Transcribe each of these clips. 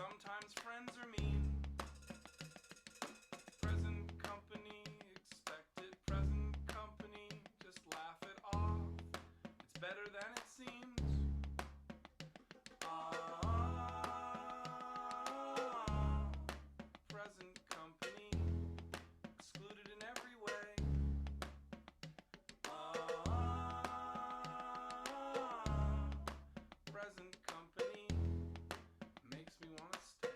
Sometimes friends are mean. Present company, expected present company. Just laugh it off. It's better than it seems. Present company, excluded in every way. Present company makes me want to stay.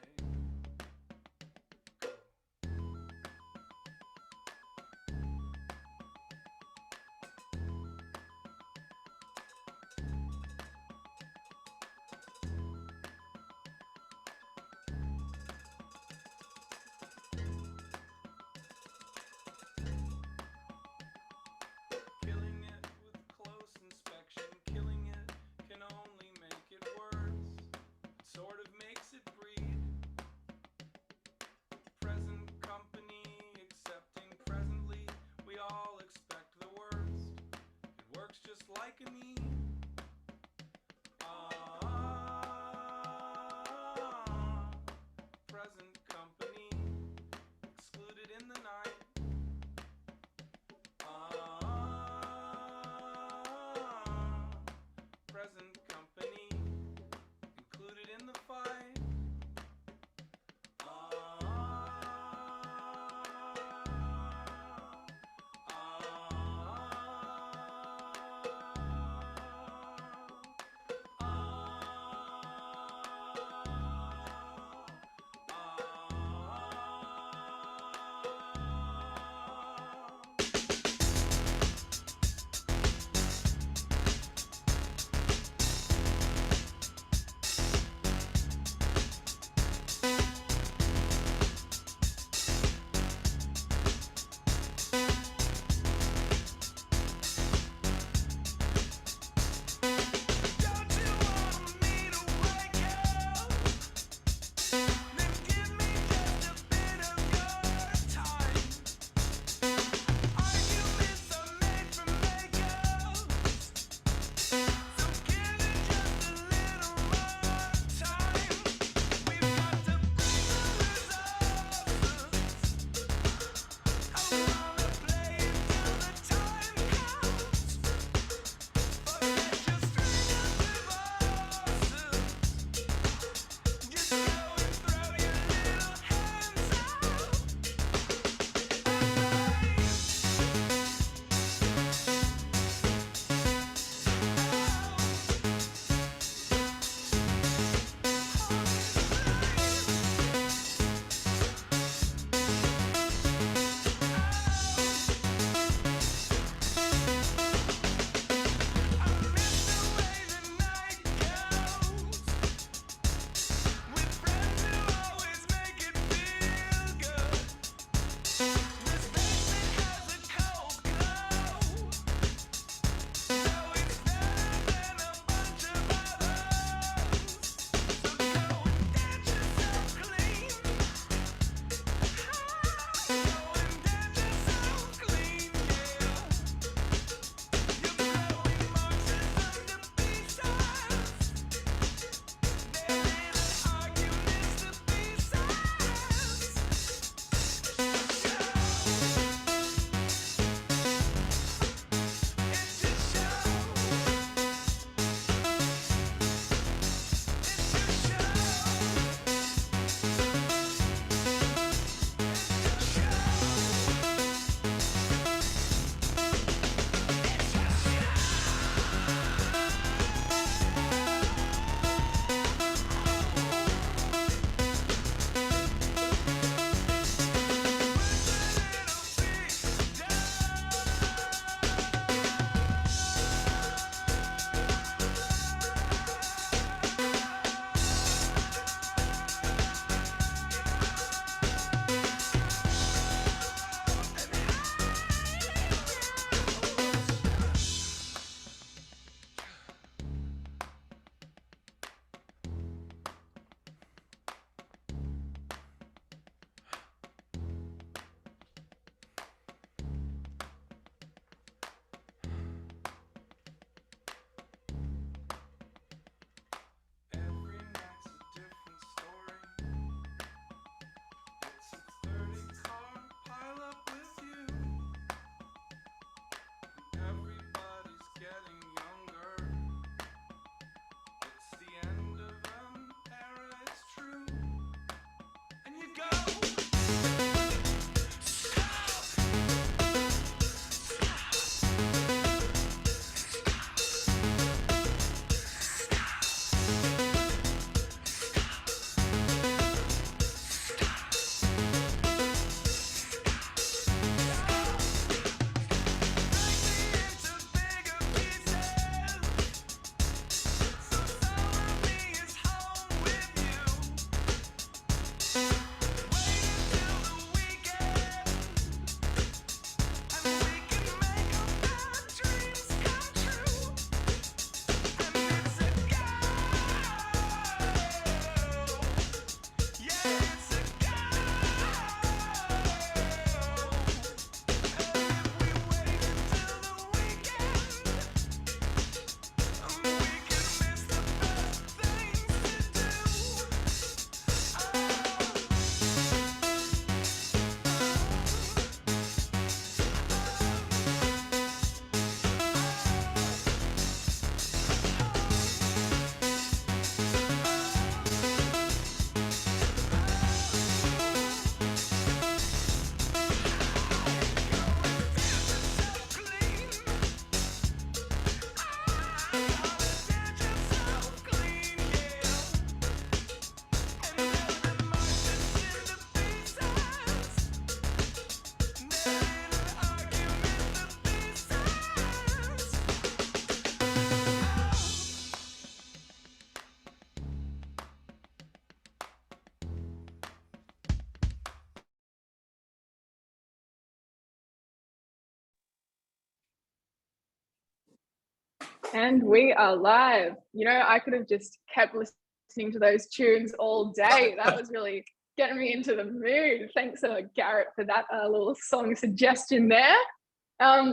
And we are live. You know, I could have just kept listening to those tunes all day. That was really getting me into the mood. Thanks, Garrett, for that little song suggestion there.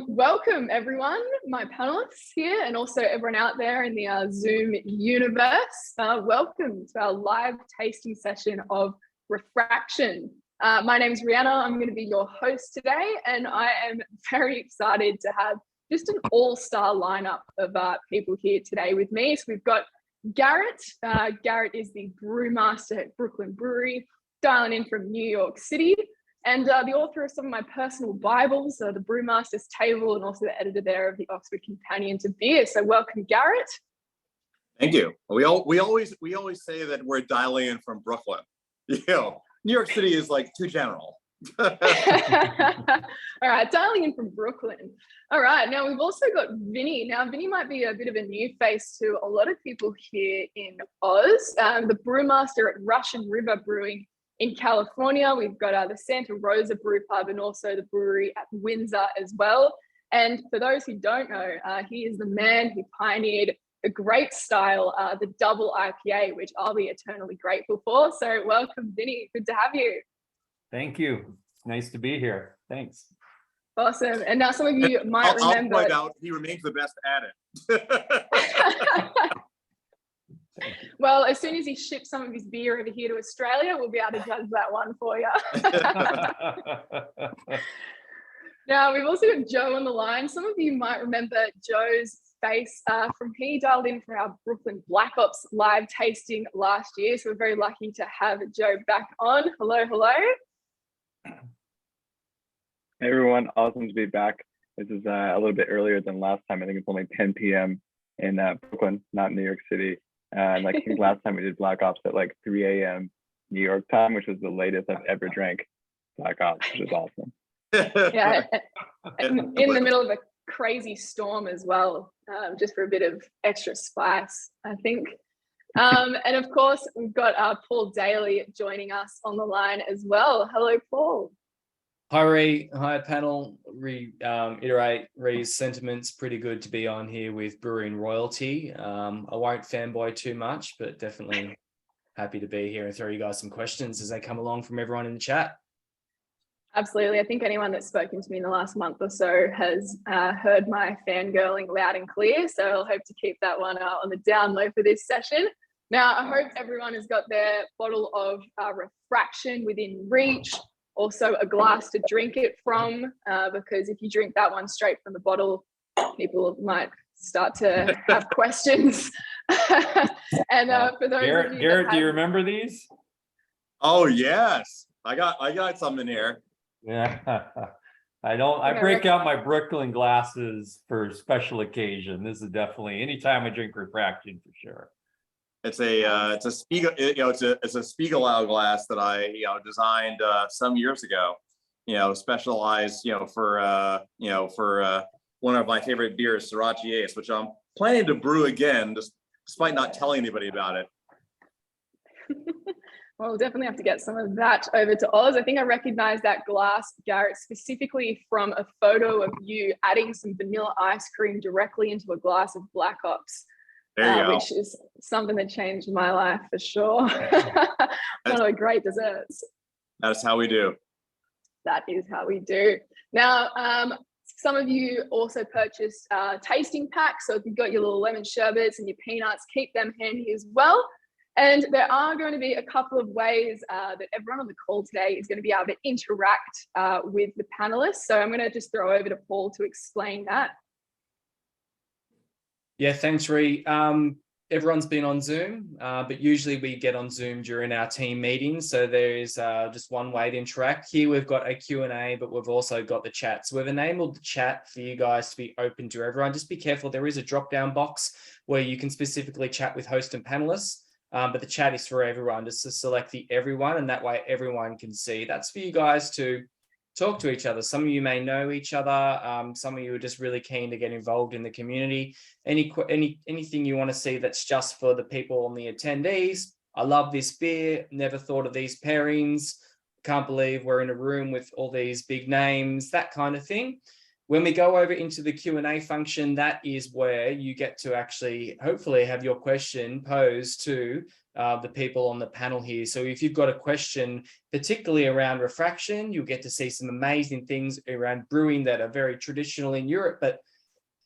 Welcome, everyone, my panelists here, and also everyone out there in the Zoom universe. Welcome to our live tasting session of Refraction. My name is Rihanna. I'm going to be your host today, and I am very excited to have just an all-star lineup of people here today with me. So we've got Garrett. Garrett is the Brewmaster at Brooklyn Brewery, dialing in from New York City, and the author of some of my personal Bibles, the Brewmaster's Table, and also the editor there of the Oxford Companion to Beer. So welcome, Garrett. Thank you. We always say that we're dialing in from Brooklyn. You know, New York City is like too general. All right, dialing in from Brooklyn. All right, now we've also got Vinnie. Now, Vinnie might be a bit of a new face to a lot of people here in Oz. The Brewmaster at Russian River Brewing in California. We've got the Santa Rosa Brew Pub and also the brewery at Windsor as well. And for those who don't know, he is the man who pioneered a great style, the double IPA, which I'll be eternally grateful for. So welcome, Vinnie. Good to have you. Thank you. It's nice to be here. Thanks. Awesome. And now some of you might remember. I'll point out he remains the best at it. Well, as soon as he ships some of his beer over here to Australia, we'll be able to judge that one for you. Now, we've also got Joe on the line. Some of you might remember Joe's face from he dialed in for our Brooklyn Black Ops live tasting last year. So we're very lucky to have Joe back on. Hello, hello. Hey everyone, awesome to be back. This is a little bit earlier than last time. I think it's only 10 p.m. in Brooklyn, not New York City. And like I think last time we did Black Ops at like 3 a.m. New York time, which was the latest I've ever drank Black Ops, which is awesome. Yeah, in the middle of a crazy storm as well, just for a bit of extra spice, I think. And of course, we've got Paul Daly joining us on the line as well. Hello, Paul. Hi, Ree. Hi, panel. Reiterate Ree's sentiments. Pretty good to be on here with Brewing royalty. I won't fanboy too much, but definitely happy to be here and throw you guys some questions as they come along from everyone in the chat. Absolutely. I think anyone that's spoken to me in the last month or so has heard my fangirling loud and clear. So I'll hope to keep that one on the down low for this session. Now, I hope everyone has got their bottle of Refraction within reach. Also a glass to drink it from, because if you drink that one straight from the bottle, people might start to have questions. And for those Garrett, of you Garrett, do you remember these? Oh yes, I got some in here. Yeah, I break out my Brooklyn glasses for special occasion. This is definitely anytime I drink Refraction for sure. It's a Spiegel, it's a Spiegelau glass that I designed some years ago. Specialized for one of my favorite beers, Sriracha Ace, which I'm planning to brew again, despite not telling anybody about it. Well, we'll definitely have to get some of that over to Oz. I think I recognize that glass, Garrett, specifically from a photo of you adding some vanilla ice cream directly into a glass of Black Ops. There you go. Which is something that changed my life for sure. One of the great desserts. That's how we do. That is how we do. Now, some of you also purchased tasting packs. So if you've got your little lemon sherbets and your peanuts, keep them handy as well. And there are going to be a couple of ways that everyone on the call today is going to be able to interact with the panelists. So I'm going to just throw over to Paul to explain that. Yeah, thanks, Ree. Everyone's been on Zoom, but usually we get on Zoom during our team meetings. So there is just one way to interact. Here we've got a Q&A, but we've also got the chat. So we've enabled the chat for you guys to be open to everyone. Just be careful. There is a drop-down box where you can specifically chat with host and panelists, but the chat is for everyone. Just to select the everyone, and that way everyone can see. That's for you guys to talk to each other. Some of you may know each other. Some of you are just really keen to get involved in the community. Anything you want to see that's just for the people on the attendees. I love this beer. Never thought of these pairings. Can't believe we're in a room with all these big names, that kind of thing. When we go over into the Q&A function, that is where you get to actually hopefully have your question posed to the people on the panel here. So if you've got a question, particularly around refraction, you'll get to see some amazing things around brewing that are very traditional in Europe, but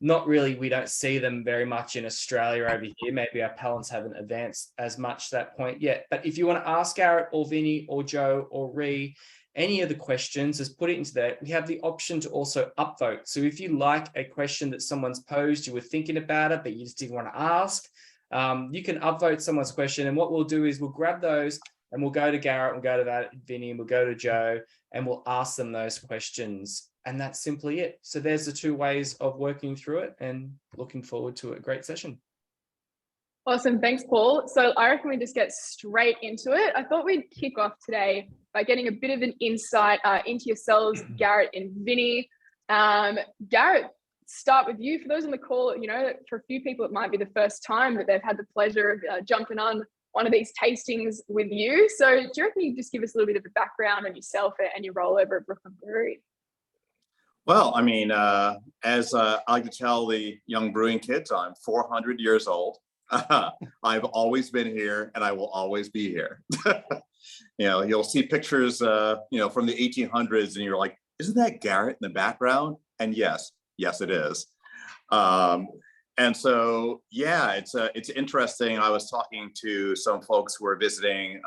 not really, we don't see them very much in Australia over here. Maybe our palate haven't advanced as much to that point yet. But if you want to ask Garrett or Vinnie or Joe or Ree any of the questions, just put it into that. We have the option to also upvote. So if you like a question that someone's posed, you were thinking about it, but you just didn't want to ask, you can upvote someone's question. And what we'll do is we'll grab those and we'll go to Garrett, we'll go to that Vinnie, and we'll go to Joe, and we'll ask them those questions. And that's simply it. So there's the two ways of working through it, and looking forward to a great session. Awesome. Thanks, Paul. So I reckon we just get straight into it. I thought we'd kick off today by getting a bit of an insight into yourselves, Garrett and Vinnie. Garrett, start with you. For those on the call, you know, for a few people, it might be the first time that they've had the pleasure of jumping on one of these tastings with you. So do you reckon you just give us a little bit of a background on yourself and your role over at Brooklyn Brewery? Well, I mean, as I like to tell the young brewing kids, I'm 400 years old. I've always been here and I will always be here. You know, you'll see pictures, you know, from the 1800s and you're like, isn't that Garrett in the background? And yes, it is. And so, yeah, it's interesting. I was talking to some folks who are visiting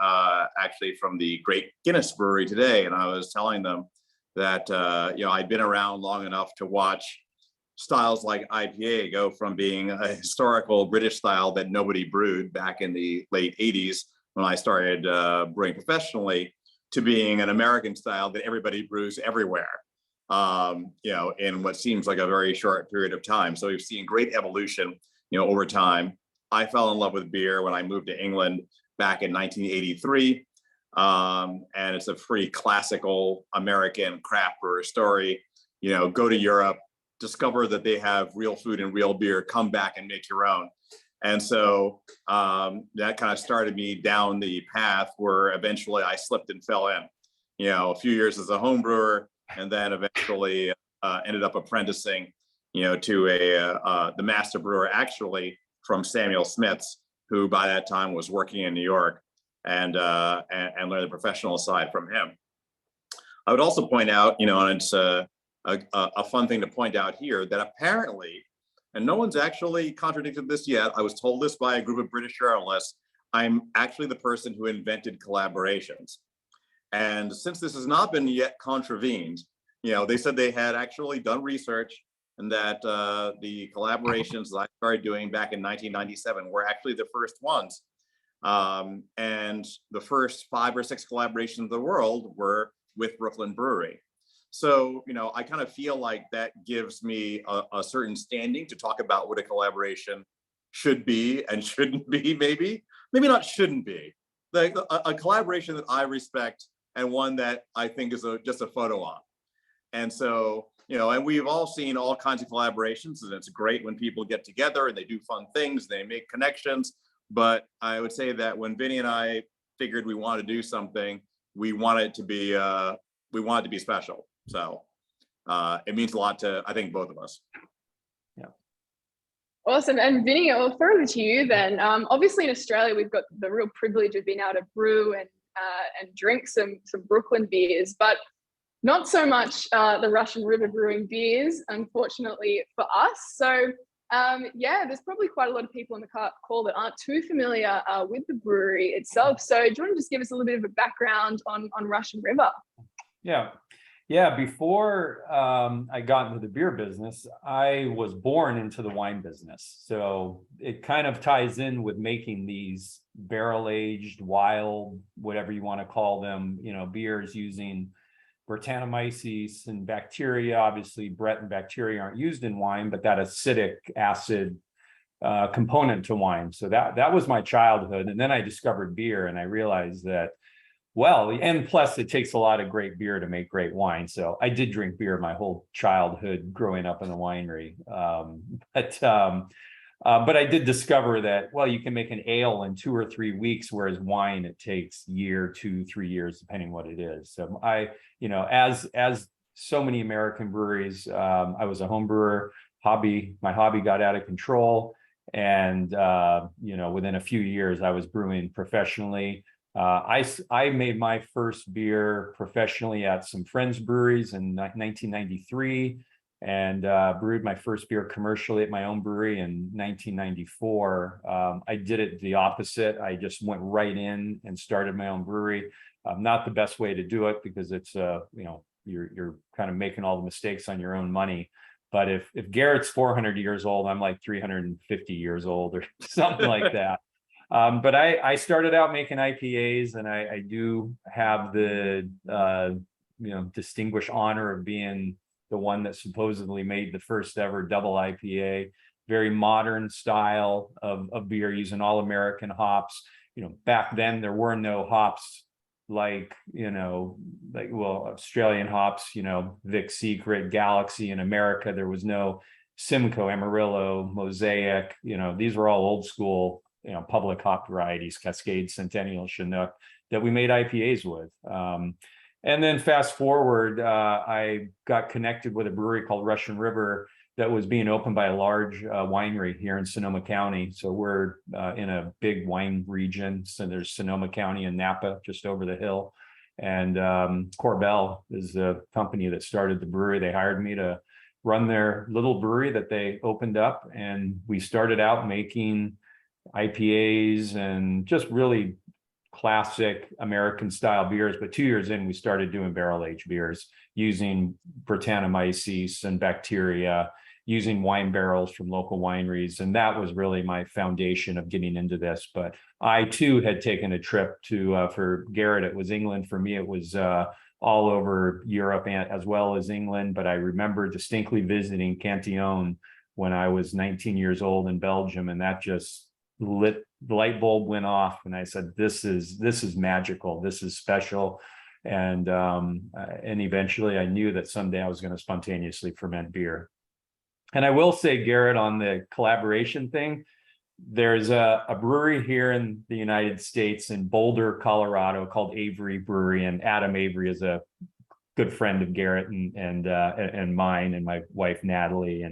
actually from the Great Guinness Brewery today, and I was telling them that, you know, I'd been around long enough to watch styles like IPA go from being a historical British style that nobody brewed back in the late 80s when I started brewing professionally, to being an American style that everybody brews everywhere, you know, in what seems like a very short period of time. So we've seen great evolution, you know, over time. I fell in love with beer when I moved to England back in 1983. And it's a pretty classical American craft brewer story. You know, go to Europe, discover that they have real food and real beer, come back and make your own. And so that kind of started me down the path where eventually I slipped and fell in, you know, a few years as a home brewer, and then eventually ended up apprenticing, you know, to the master brewer, actually from Samuel Smith's, who by that time was working in New York, and learn the professional side from him. I would also point out, you know, and it's a fun thing to point out here, that apparently, and no one's actually contradicted this yet, I was told this by a group of British journalists, I'm actually the person who invented collaborations. And since this has not been yet contravened, you know, they said they had actually done research, and that the collaborations that I started doing back in 1997 were actually the first ones. And the first 5 or 6 collaborations in the world were with Brooklyn Brewery. So, you know, I kind of feel like that gives me a certain standing to talk about what a collaboration should be and shouldn't be, maybe not shouldn't be. Like a collaboration that I respect, and one that I think is just a photo op. And so, you know, and we've all seen all kinds of collaborations, and it's great when people get together and they do fun things, they make connections. But I would say that when Vinnie and I figured we wanted to do something, we want it to be special. So it means a lot to, I think, both of us. Yeah. Awesome. And Vinnie, I'll throw it to you then. Obviously in Australia, we've got the real privilege of being able to brew and drink some Brooklyn beers, but not so much the Russian River Brewing beers, unfortunately for us. So yeah, there's probably quite a lot of people on the call that aren't too familiar with the brewery itself. So do you want to just give us a little bit of a background on Russian River? Yeah, before I got into the beer business, I was born into the wine business. So it kind of ties in with making these barrel-aged, wild, whatever you want to call them, you know, beers using Brettanomyces and bacteria. Obviously, Brett and bacteria aren't used in wine, but that acidic acid component to wine. So that was my childhood. And then I discovered beer, and I realized that, well, and plus it takes a lot of great beer to make great wine. So I did drink beer my whole childhood growing up in a winery. But I did discover that, well, you can make an ale in 2 or 3 weeks, whereas wine, it takes 1 year, 2, 3 years, depending what it is. So I, you know, as so many American breweries. I was a home brewer. My hobby got out of control. And, within a few years, I was brewing professionally. I made my first beer professionally at some friends' breweries in 1993, and brewed my first beer commercially at my own brewery in 1994. I did it the opposite. I just went right in and started my own brewery. Not the best way to do it, because it's you're kind of making all the mistakes on your own money. But if Garrett's 400 years old, I'm like 350 years old or something like that. But I started out making IPAs, and I do have the distinguished honor of being the one that supposedly made the first ever double IPA. Very modern style of beer, using all American hops. Back then there were no hops like Australian hops, Vic Secret, Galaxy. In America there was no Simcoe, Amarillo, Mosaic. These were all old school public hop varieties, Cascade, Centennial, Chinook, that we made IPAs with. And then fast forward, I got connected with a brewery called Russian River that was being opened by a large winery here in Sonoma County. So we're in a big wine region. So there's Sonoma County and Napa just over the hill. And Corbel is the company that started the brewery. They hired me to run their little brewery that they opened up. And we started out making IPAs and just really classic American style beers. But 2 years in, we started doing barrel aged beers using Brettanomyces and bacteria, using wine barrels from local wineries. And that was really my foundation of getting into this. But I too had taken a trip to, for Garrett, it was England. For me, it was all over Europe and as well as England. But I remember distinctly visiting Cantillon when I was 19 years old in Belgium. And that just the light bulb went off, and I said, this is magical. This is special. And eventually I knew that someday I was going to spontaneously ferment beer. And I will say, Garrett, on the collaboration thing, there's a brewery here in the United States in Boulder, Colorado, called Avery Brewery. And Adam Avery is a good friend of Garrett and mine, and my wife, Natalie.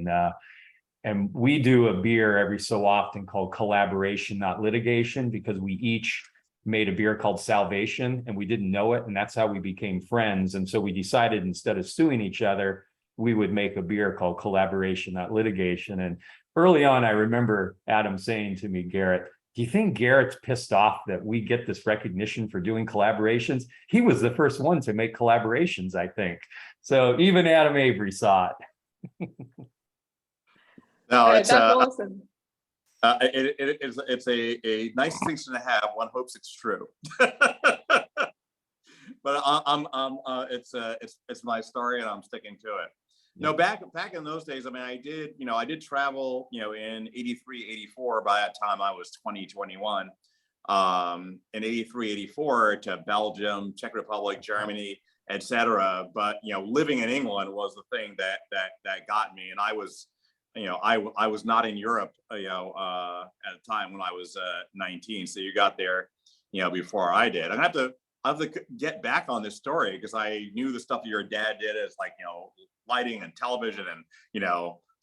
And we do a beer every so often called Collaboration, Not Litigation, because we each made a beer called Salvation, and we didn't know it. And that's how we became friends. And so we decided, instead of suing each other, we would make a beer called Collaboration, Not Litigation. And early on, I remember Adam saying to me, Garrett, do you think Garrett's pissed off that we get this recognition for doing collaborations? He was the first one to make collaborations, I think. So even Adam Avery saw it. No, That's awesome. It's a nice distinction to have. One hopes it's true. But it's my story, and I'm sticking to it. No, back in those days, I mean, I did travel, in 83, 84. By that time I was 20, 21. In 83, 84 to Belgium, Czech Republic, Germany, etc. But living in England was the thing that got me. And I was not in Europe, at the time when I was 19. So you got there, before I did. And I have to get back on this story, because I knew the stuff your dad did as lighting and television and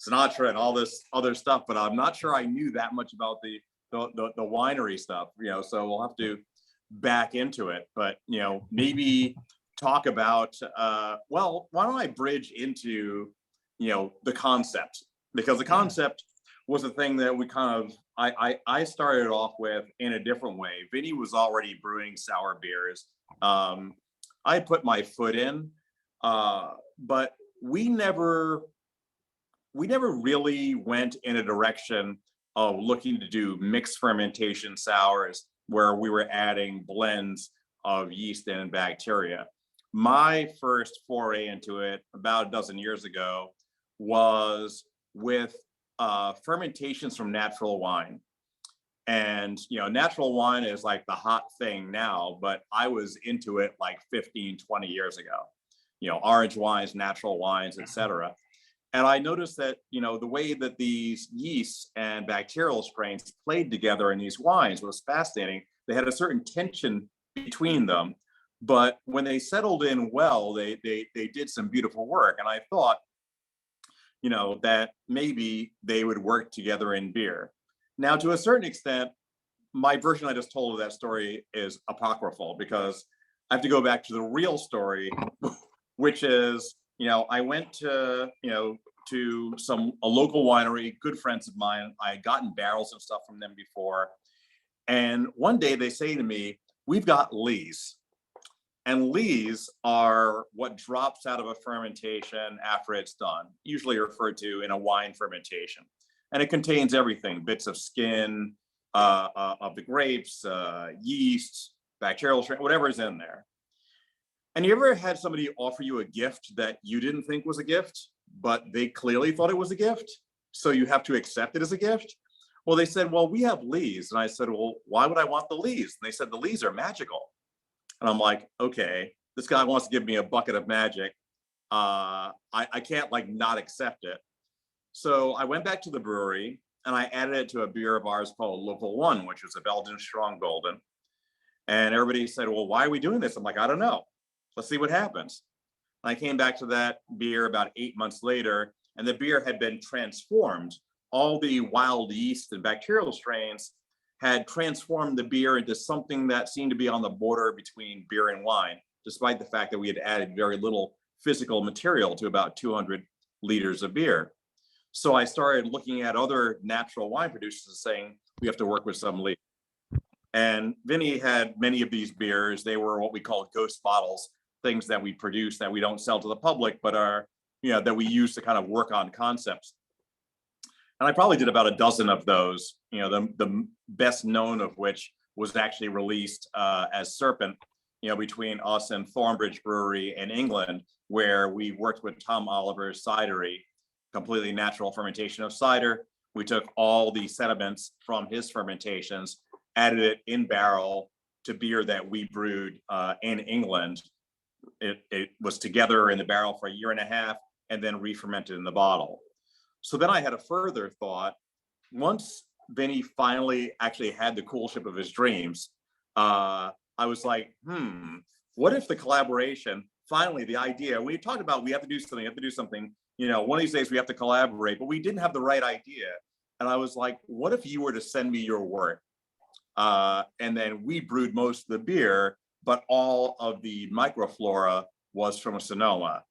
Sinatra and all this other stuff, but I'm not sure I knew that much about the winery stuff. So we'll have to back into it. But maybe talk about well, why don't I bridge into the concept, because the concept was the thing that we kind of I started off with in a different way. Vinnie was already brewing sour beers. I put my foot in, but we never really went in a direction of looking to do mixed fermentation sours where we were adding blends of yeast and bacteria. My first foray into it about a dozen years ago was with fermentations from natural wine. And natural wine is like the hot thing now, but I was into it like 15, 20 years ago. Orange wines, natural wines, etc. And I noticed that the way that these yeasts and bacterial strains played together in these wines was fascinating. They had a certain tension between them, But when they settled in well, they did some beautiful work. And I thought, that maybe they would work together in beer. Now, to a certain extent, my version I just told of that story is apocryphal, because I have to go back to the real story, which is, I went to, to a local winery, good friends of mine. I had gotten barrels and stuff from them before. And one day they say to me, we've got lees. And lees are what drops out of a fermentation after it's done, usually referred to in a wine fermentation. And it contains everything, bits of skin of the grapes, yeast, bacterial strain, whatever is in there. And you ever had somebody offer you a gift that you didn't think was a gift, but they clearly thought it was a gift, so you have to accept it as a gift? Well, they said, well, we have lees. And I said, well, why would I want the lees? And they said, the lees are magical. And I'm like, okay, this guy wants to give me a bucket of magic. I can't not accept it. So I went back to the brewery and I added it to a beer of ours called Local One, which is a Belgian strong golden. And everybody said, well, why are we doing this? I'm like, I don't know. Let's see what happens. And I came back to that beer about 8 months later, and the beer had been transformed. All the wild yeast and bacterial strains had transformed the beer into something that seemed to be on the border between beer and wine, despite the fact that we had added very little physical material to about 200 liters of beer. So I started looking at other natural wine producers and saying, we have to work with some lees. And Vinnie had many of these beers. They were what we call ghost bottles, things that we produce that we don't sell to the public, but are, that we use to kind of work on concepts. And I probably did about a dozen of those, the best known of which was actually released as Serpent, between us and Thornbridge Brewery in England, where we worked with Tom Oliver's cidery, completely natural fermentation of cider. We took all the sediments from his fermentations, added it in barrel to beer that we brewed in England. It was together in the barrel for 1.5 years and then re-fermented in the bottle. So then I had a further thought. Once Vinnie finally actually had the coolship of his dreams, I was like, what if the collaboration, finally the idea, we talked about we have to do something, one of these days we have to collaborate, but we didn't have the right idea. And I was like, what if you were to send me your wort? And then we brewed most of the beer, but all of the microflora was from Sonoma.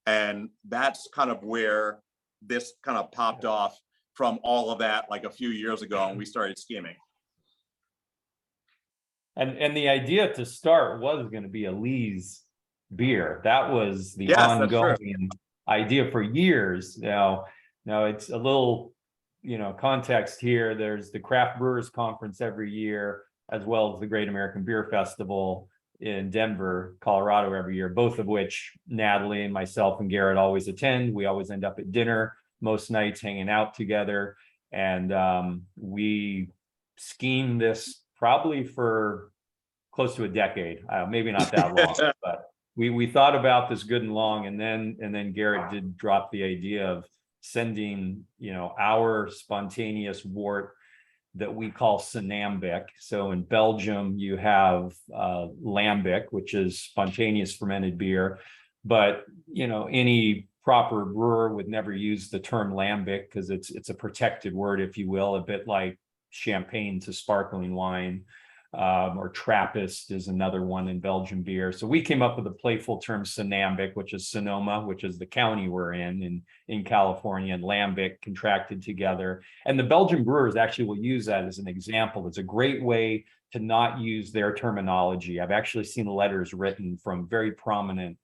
And that's kind of where this kind of popped off from all of that, a few years ago, and we started scheming. And the idea to start was going to be a lees beer. That was the ongoing idea for years. Now it's a little, context here. There's the Craft Brewers Conference every year, as well as the Great American Beer Festival in Denver, Colorado every year, both of which Natalie and myself and Garrett always attend. We always end up at dinner most nights hanging out together. And we schemed this probably for close to a decade, maybe not that long, but we thought about this good and long. And then Garrett did drop the idea of sending, our spontaneous wort that we call Sonambic. So in Belgium, you have lambic, which is spontaneous fermented beer. But, any proper brewer would never use the term lambic because it's a protected word, if you will, a bit like champagne to sparkling wine. Or Trappist is another one in Belgian beer. So we came up with a playful term Sonambic, which is Sonoma, which is the county we're in California, and lambic contracted together. And the Belgian brewers actually will use that as an example. It's a great way to not use their terminology. I've actually seen letters written from very prominent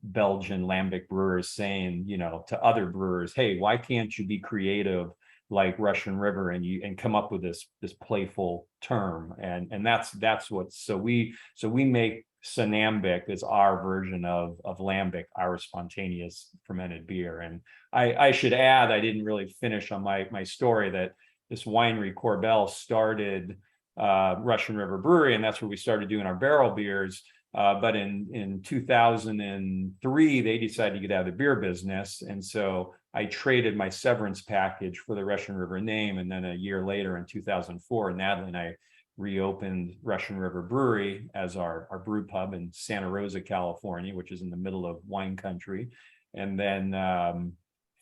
Belgian lambic brewers saying, to other brewers, hey, why can't you be creative like Russian River and come up with this playful term? And that's what, so we make Sonambic as our version of lambic, our spontaneous fermented beer. And I should add, I didn't really finish on my story, that this winery Corbel started Russian River Brewery, and that's where we started doing our barrel beers. But in 2003, they decided to get out of the beer business. And so I traded my severance package for the Russian River name. And then a year later in 2004, Natalie and I reopened Russian River Brewery as our brew pub in Santa Rosa, California, which is in the middle of wine country. And then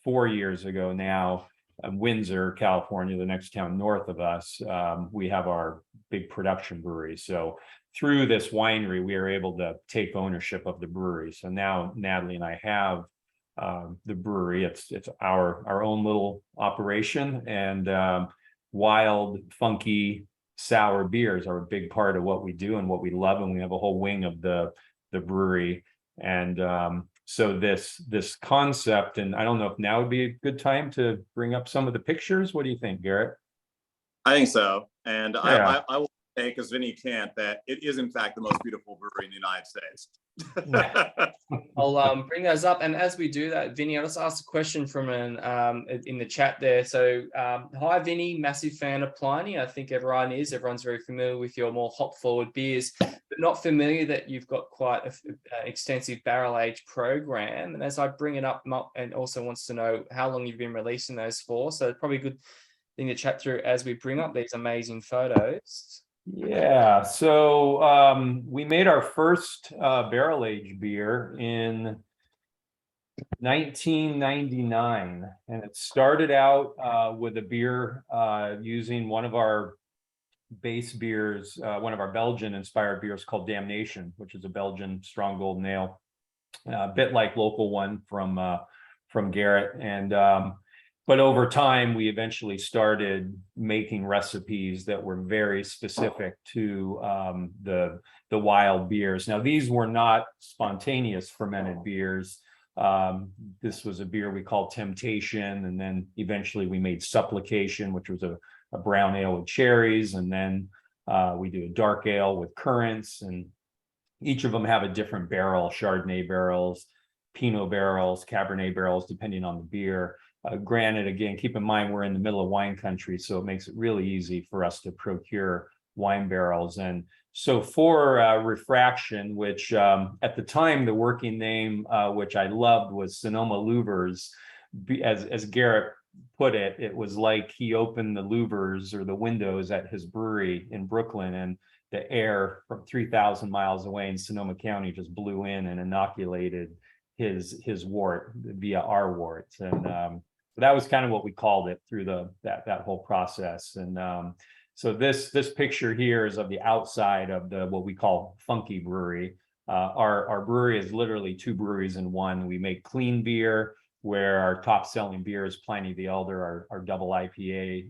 4 years ago now, Windsor, California, the next town north of us, we have our big production brewery. So through this winery, we are able to take ownership of the brewery. So now Natalie and I have the brewery. It's our own little operation, and wild, funky, sour beers are a big part of what we do and what we love. And we have a whole wing of the brewery. And so this concept, and I don't know if now would be a good time to bring up some of the pictures. What do you think, Garrett? I think so. And Yeah. I will say, because Vinnie can't, that it is in fact the most beautiful brewery in the United States. I'll bring those up, and as we do that, Vinnie, I'll just ask a question from in the chat there. So, hi Vinnie, massive fan of Pliny. I think everyone is. Everyone's very familiar with your more hop-forward beers, but not familiar that you've got quite an extensive barrel age program. And as I bring it up, and also wants to know how long you've been releasing those for. So it's probably a good thing to chat through as we bring up these amazing photos. Yeah, so we made our first barrel aged beer in 1999, and it started out with a beer using one of our base beers, one of our Belgian inspired beers called Damnation, which is a Belgian strong golden ale, a bit like local one from Garrett. And but over time, we eventually started making recipes that were very specific to the wild beers. Now, these were not spontaneous fermented beers. This was a beer we called Temptation, and then eventually we made Supplication, which was a brown ale with cherries, and then we do a dark ale with currants, and each of them have a different barrel: Chardonnay barrels, Pinot barrels, Cabernet barrels, depending on the beer. Granted, again, keep in mind we're in the middle of wine country, so it makes it really easy for us to procure wine barrels. And so for Refraction, which at the time the working name, which I loved, was Sonoma Louvers, as Garrett put it, it was like he opened the louvers or the windows at his brewery in Brooklyn, and the air from 3,000 miles away in Sonoma County just blew in and inoculated his wort via our worts. And that was kind of what we called it through that whole process. And so this picture here is of the outside of what we call Funky Brewery. Our brewery is literally two breweries in one. We make clean beer, where our top selling beer is Pliny the Elder, our double IPA.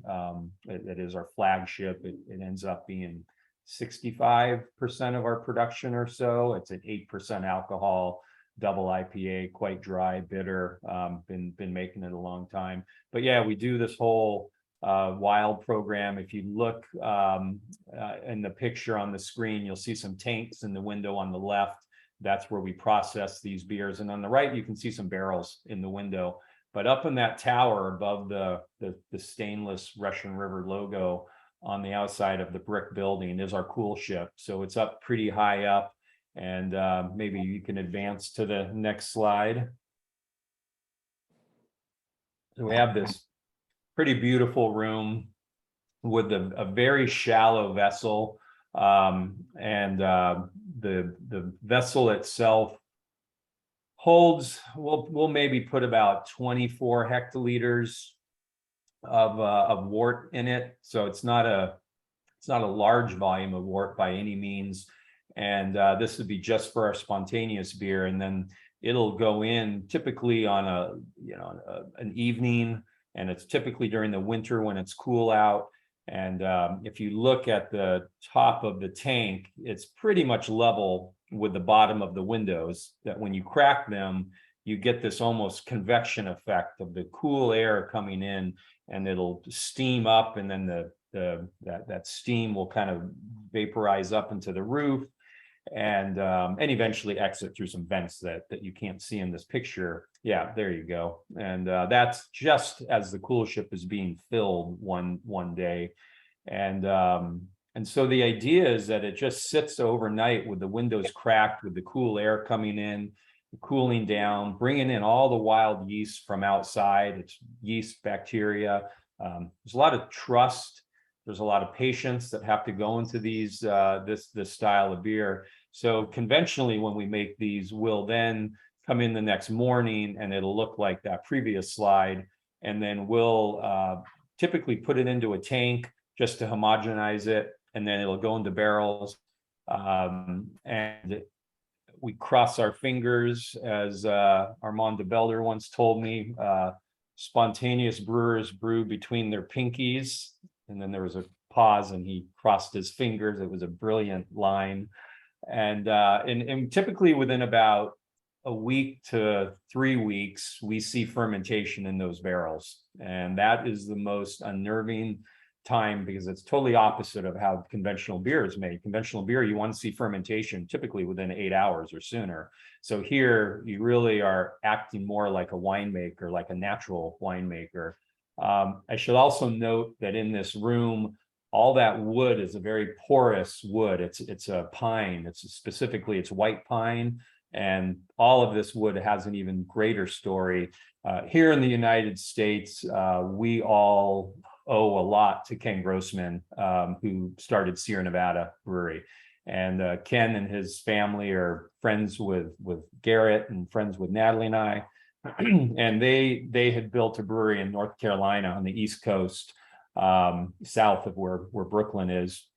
That is our flagship. It ends up being 65% of our production or so. It's an 8% alcohol double IPA, quite dry, bitter. Been making it a long time. But yeah, we do this whole wild program. If you look in the picture on the screen, you'll see some tanks in the window on the left. That's where we process these beers. And on the right, you can see some barrels in the window. But up in that tower above the stainless Russian River logo on the outside of the brick building is our coolship. So it's up pretty high up. And maybe you can advance to the next slide. So we have this pretty beautiful room with a very shallow vessel, and the vessel itself holds, we'll maybe put about 24 hectoliters of wort in it. So it's not a large volume of wort by any means. And this would be just for our spontaneous beer, and then it'll go in typically on an evening, and it's typically during the winter when it's cool out. And if you look at the top of the tank, it's pretty much level with the bottom of the windows, that when you crack them, you get this almost convection effect of the cool air coming in, and it'll steam up, and then that steam will kind of vaporize up into the roof, and eventually exit through some vents that you can't see in this picture. Yeah, there you go. And that's just as the coolship is being filled one day. And so the idea is that it just sits overnight with the windows cracked, with the cool air coming in, cooling down, bringing in all the wild yeast from outside. It's yeast bacteria. There's a lot of trust There's a lot of patience that have to go into these this style of beer. So conventionally, when we make these, we'll then come in the next morning and it'll look like that previous slide. And then we'll typically put it into a tank just to homogenize it. And then it'll go into barrels. And we cross our fingers, as Armand de Belder once told me, spontaneous brewers brew between their pinkies. And then there was a pause and he crossed his fingers. It was a brilliant line. And typically within about a week to 3 weeks, we see fermentation in those barrels. And that is the most unnerving time, because it's totally opposite of how conventional beer is made. Conventional beer, you want to see fermentation typically within 8 hours or sooner. So here you really are acting more like a winemaker, like a natural winemaker. I should also note that in this room, all that wood is a very porous wood. It's a pine. It's white pine. And all of this wood has an even greater story. Here in the United States, we all owe a lot to Ken Grossman, who started Sierra Nevada Brewery. And Ken and his family are friends with Garrett and friends with Natalie and I. And they had built a brewery in North Carolina on the East Coast, south of where Brooklyn is.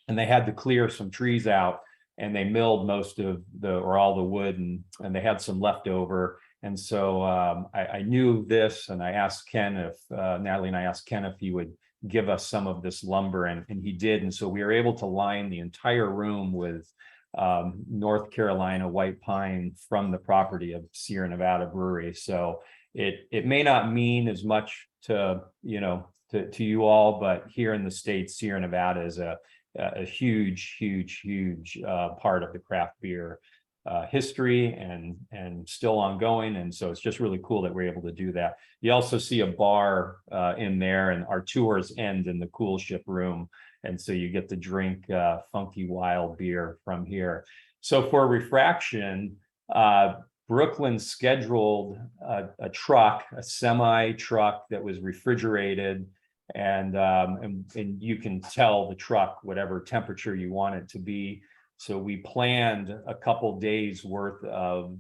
And they had to clear some trees out, and they milled most of all the wood, and they had some left over. And so I knew this, and I asked Ken if Natalie and I asked Ken if he would give us some of this lumber, and he did. And so we were able to line the entire room with North Carolina white pine from the property of Sierra Nevada Brewery. So it may not mean as much to you all, but here in the States, Sierra Nevada is a huge part of the craft beer history and still ongoing. And so it's just really cool that we're able to do that. You also see a bar in there, and our tours end in the coolship room. And so you get to drink funky wild beer from here. So for Refraction, Brooklyn scheduled a truck, a semi truck that was refrigerated. And you can tell the truck whatever temperature you want it to be. So we planned a couple days worth of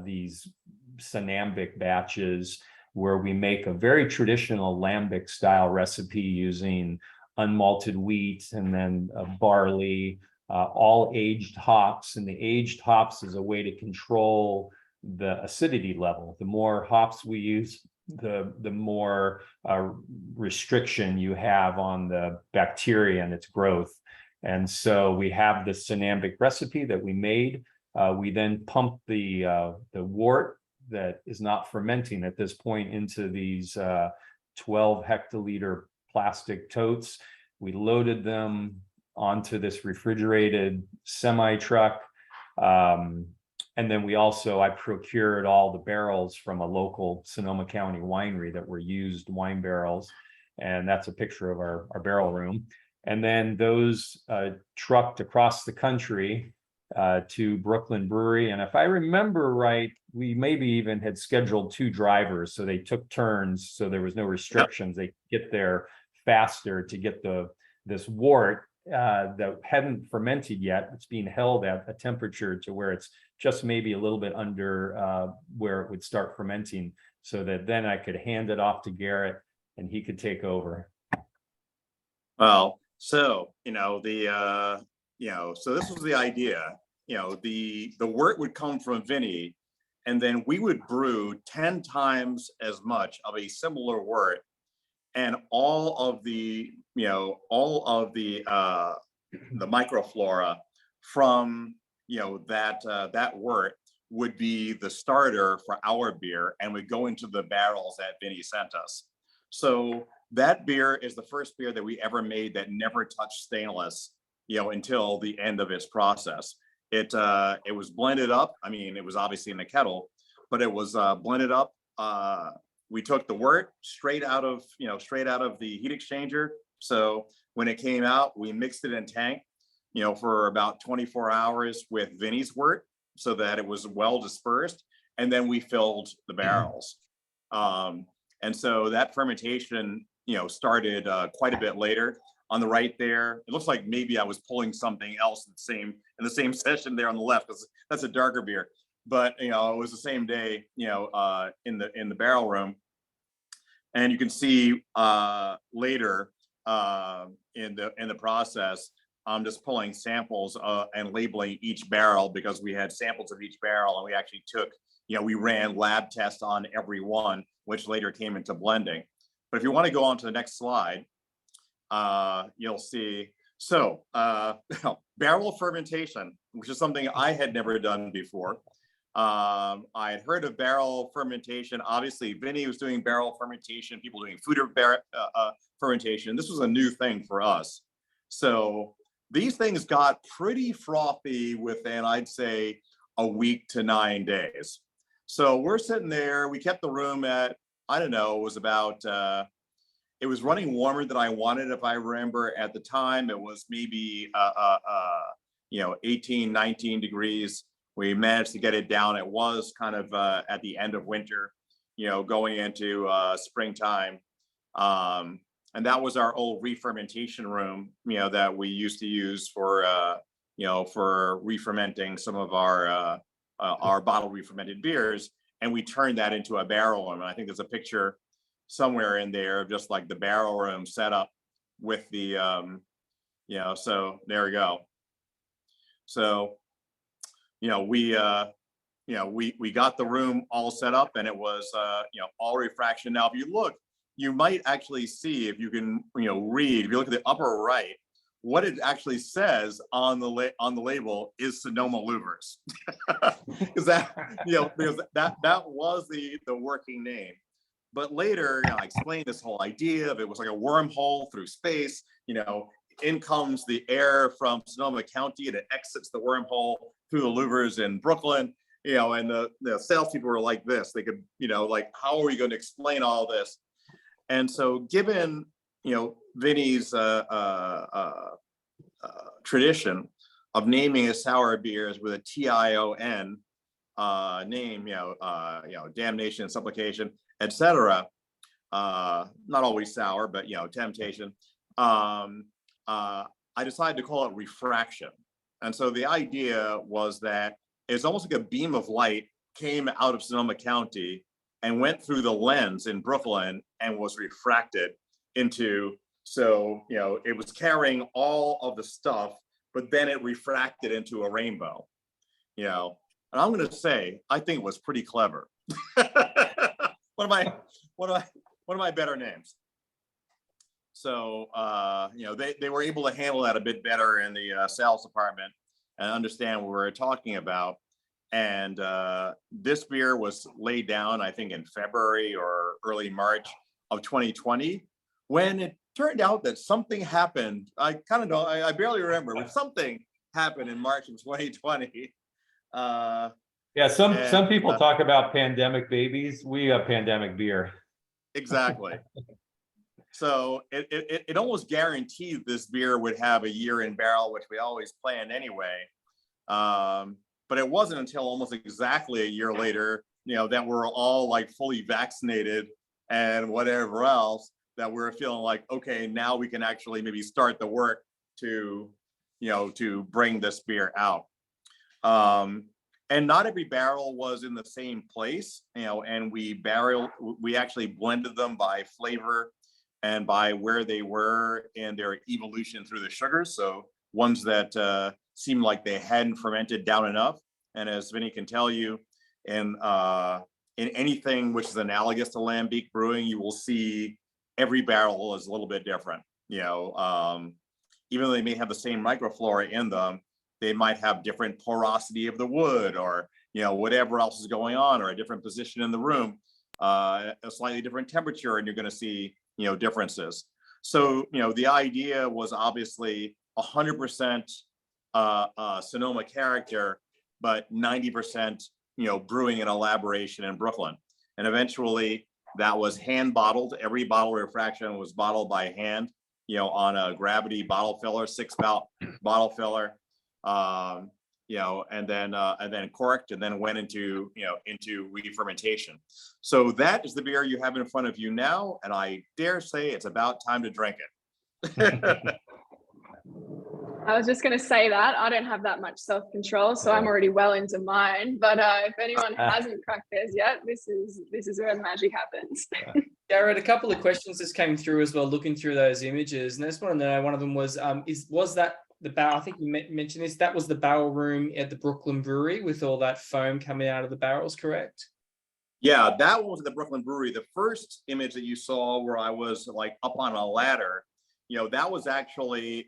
these Sonambic batches, where we make a very traditional lambic style recipe using unmalted wheat and then barley, all aged hops. And the aged hops is a way to control the acidity level. The more hops we use, the more restriction you have on the bacteria and its growth. And so we have this Sonambic recipe that we made. We then pump the wort that is not fermenting at this point into these 12 hectoliter plastic totes. We loaded them onto this refrigerated semi truck. And then I procured all the barrels from a local Sonoma County winery that were used wine barrels. And that's a picture of our barrel room. And then those trucked across the country to Brooklyn Brewery. And if I remember right, we maybe even had scheduled 2 drivers. So they took turns. So there was no restrictions. They could get there faster to get this wort that hadn't fermented yet. It's being held at a temperature to where it's just maybe a little bit under where it would start fermenting, so that then I could hand it off to Garrett and he could take over. Well, so so this was the idea. The wort would come from Vinnie, and then we would brew 10 times as much of a similar wort, and all of the microflora from that wort would be the starter for our beer, and would go into the barrels that Vinnie sent us. So that beer is the first beer that we ever made that never touched stainless, until the end of its process. It was blended up. I mean, it was obviously in the kettle, but it was blended up. We took the wort straight out of the heat exchanger. So when it came out, we mixed it in tank, for about 24 hours with Vinnie's wort, so that it was well dispersed. And then we filled the barrels. And so that fermentation, started quite a bit later. on the right there. It looks like maybe I was pulling something else in the same session there on the left, because that's a darker beer. But it was the same day, in the barrel room. And you can see later in the process, I'm just pulling samples and labeling each barrel, because we had samples of each barrel, and we actually we ran lab tests on every one, which later came into blending. But if you want to go on to the next slide, you'll see. So barrel fermentation, which is something I had never done before. I had heard of barrel fermentation. Obviously, Vinnie was doing barrel fermentation, people doing food fermentation. This was a new thing for us. So these things got pretty frothy within, I'd say, a week to 9 days. So we're sitting there, we kept the room at, I don't know, it was about, it was running warmer than I wanted. If I remember at the time, it was maybe, 18, 19 degrees. We managed to get it down. It was kind of at the end of winter, going into springtime. And that was our old re-fermentation room, that we used to use for, for re-fermenting some of our bottle re-fermented beers. And we turned that into a barrel room. And I think there's a picture somewhere in there of just like the barrel room set up with the, so there we go. So, we got the room all set up, and it was, all refraction. Now, if you look, you might actually see, if you can, read, if you look at the upper right, what it actually says on the label is Sonoma Louvers. Because that was the working name. But later, I explained this whole idea of it was like a wormhole through space. In comes the air from Sonoma County, and it exits the wormhole through the louvers in Brooklyn. And the salespeople were like this. They could, how are we going to explain all this? And so, given Vinnie's tradition of naming his sour beers with a TION name, damnation, supplication, etc. Not always sour, but temptation. I decided to call it Refraction. And so the idea was that it's almost like a beam of light came out of Sonoma County and went through the lens in Brooklyn and was refracted into, it was carrying all of the stuff, but then it refracted into a rainbow, and I'm going to say, I think it was pretty clever. One of my better names. So, they were able to handle that a bit better in the sales department and understand what we were talking about. And this beer was laid down, I think, in February or early March of 2020, when it turned out that something happened. I kind of know, I barely remember, but something happened in March of 2020. Some people talk about pandemic babies. We have pandemic beer. Exactly. So it almost guaranteed this beer would have a year in barrel, which we always planned anyway. But it wasn't until almost exactly a year later, that we're all like fully vaccinated and whatever else, that we're feeling like, okay, now we can actually maybe start the work to bring this beer out. And not every barrel was in the same place, and we actually blended them by flavor and by where they were in their evolution through the sugars. So ones that seemed like they hadn't fermented down enough. And as Vinnie can tell you, in anything which is analogous to Lambic brewing, you will see every barrel is a little bit different. Even though they may have the same microflora in them, they might have different porosity of the wood, or whatever else is going on, or a different position in the room, a slightly different temperature, and you're going to see differences. So the idea was obviously 100% Sonoma character, but 90% brewing and elaboration in Brooklyn. And eventually that was hand bottled. Every bottle refraction was bottled by hand, on a gravity bottle filler, 6-spout bottle filler. And then corked, and then went into re-fermentation. So that is the beer you have in front of you now, and I dare say it's about time to drink it. I was just going to say that I don't have that much self-control, so I'm already well into mine. But if anyone hasn't cracked theirs yet, this is where the magic happens. Garrett, a couple of questions just came through as well, looking through those images, and I just want to know. One of them was, was that the barrel? I think you mentioned this. That was the barrel room at the Brooklyn Brewery with all that foam coming out of the barrels, correct? Yeah, that one was at the Brooklyn Brewery. The first image that you saw where I was like up on a ladder, that was actually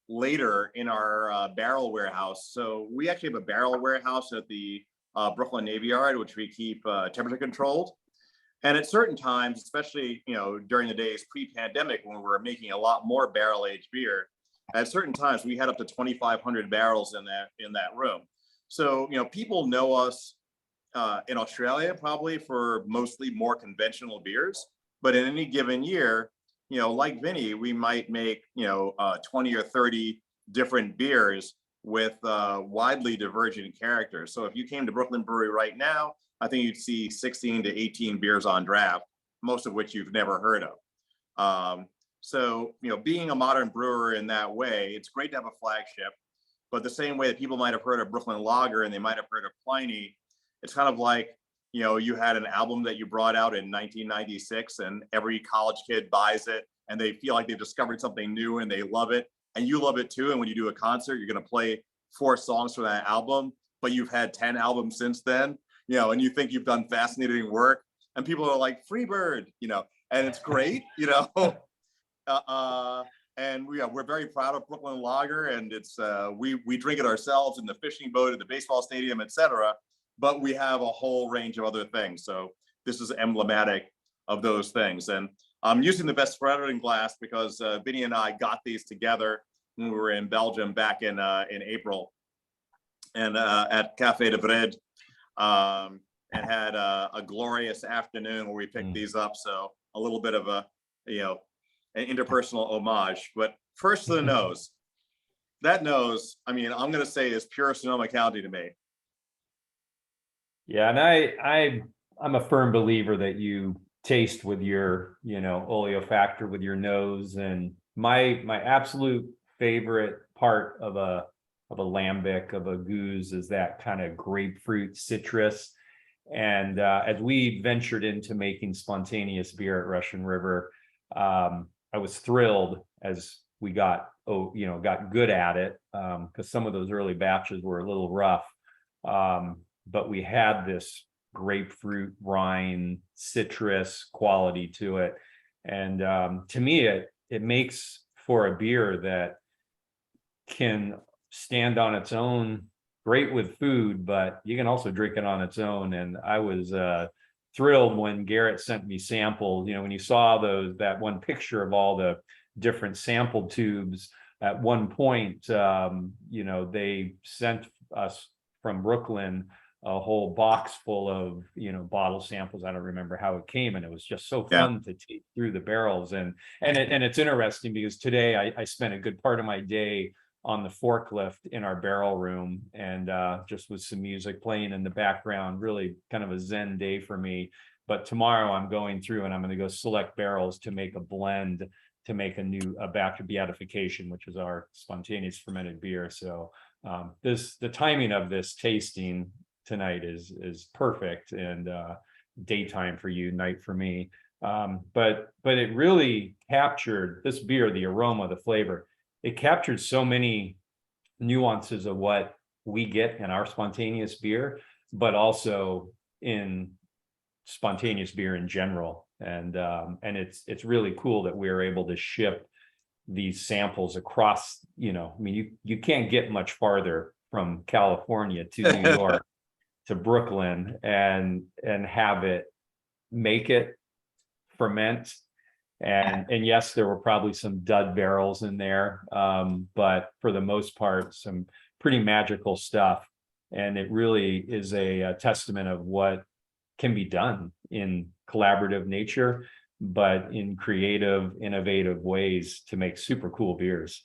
later in our barrel warehouse. So we actually have a barrel warehouse at the Brooklyn Navy Yard, which we keep temperature controlled. And at certain times, especially during the days pre-pandemic, when we were making a lot more barrel-aged beer, at certain times we had up to 2,500 barrels in that room. So people know us in Australia probably for mostly more conventional beers, but in any given year, like Vinnie, we might make 20 or 30 different beers with widely divergent characters. So if you came to Brooklyn Brewery right now, I think you'd see 16 to 18 beers on draft, most of which you've never heard of. So being a modern brewer in that way, it's great to have a flagship, but the same way that people might have heard of Brooklyn Lager and they might have heard of Pliny, it's kind of like you had an album that you brought out in 1996 and every college kid buys it and they feel like they've discovered something new and they love it and you love it too. And when you do a concert, you're going to play 4 songs from that album, but you've had 10 albums since then, and you think you've done fascinating work and people are like Freebird, and it's great, and we're very proud of Brooklyn Lager, and it's we drink it ourselves in the fishing boat at the baseball stadium, etc. But we have a whole range of other things. So this is emblematic of those things. And I'm using the Vespertine glass because Vinnie and I got these together when we were in Belgium back in April, and at Café de Vred, and had a glorious afternoon where we picked these up. So a little bit of an interpersonal homage. But first to the nose. That nose, I'm going to say, is pure Sonoma County to me. Yeah, and I'm a firm believer that you taste with your, olfactor with your nose. And my absolute favorite part of a lambic, of a goose, is that kind of grapefruit citrus. And as we ventured into making spontaneous beer at Russian River, I was thrilled as we got good at it, because some of those early batches were a little rough. But we had this grapefruit rind citrus quality to it. And to me, it makes for a beer that can stand on its own, great with food, but you can also drink it on its own. And I was thrilled when Garrett sent me samples. When you saw that one picture of all the different sample tubes, at one point, they sent us from Brooklyn a whole box full of bottle samples. I don't remember how it came, and it was just so fun to take through the barrels. And it's interesting because today I spent a good part of my day on the forklift in our barrel room, and just with some music playing in the background, really kind of a zen day for me. But tomorrow I'm going through and I'm going to go select barrels to make a blend, to make a batch of beatification, which is our spontaneous fermented beer. So the timing of this tasting tonight is perfect, and daytime for you, night for me. But it really captured this beer, the aroma, the flavor. It captured so many nuances of what we get in our spontaneous beer, but also in spontaneous beer in general. And it's really cool that we are able to ship these samples across, you can't get much farther from California to New York to Brooklyn and have it, make it, ferment. And yes, there were probably some dud barrels in there, but for the most part, some pretty magical stuff. And it really is a testament of what can be done in collaborative nature, but in creative, innovative ways to make super cool beers.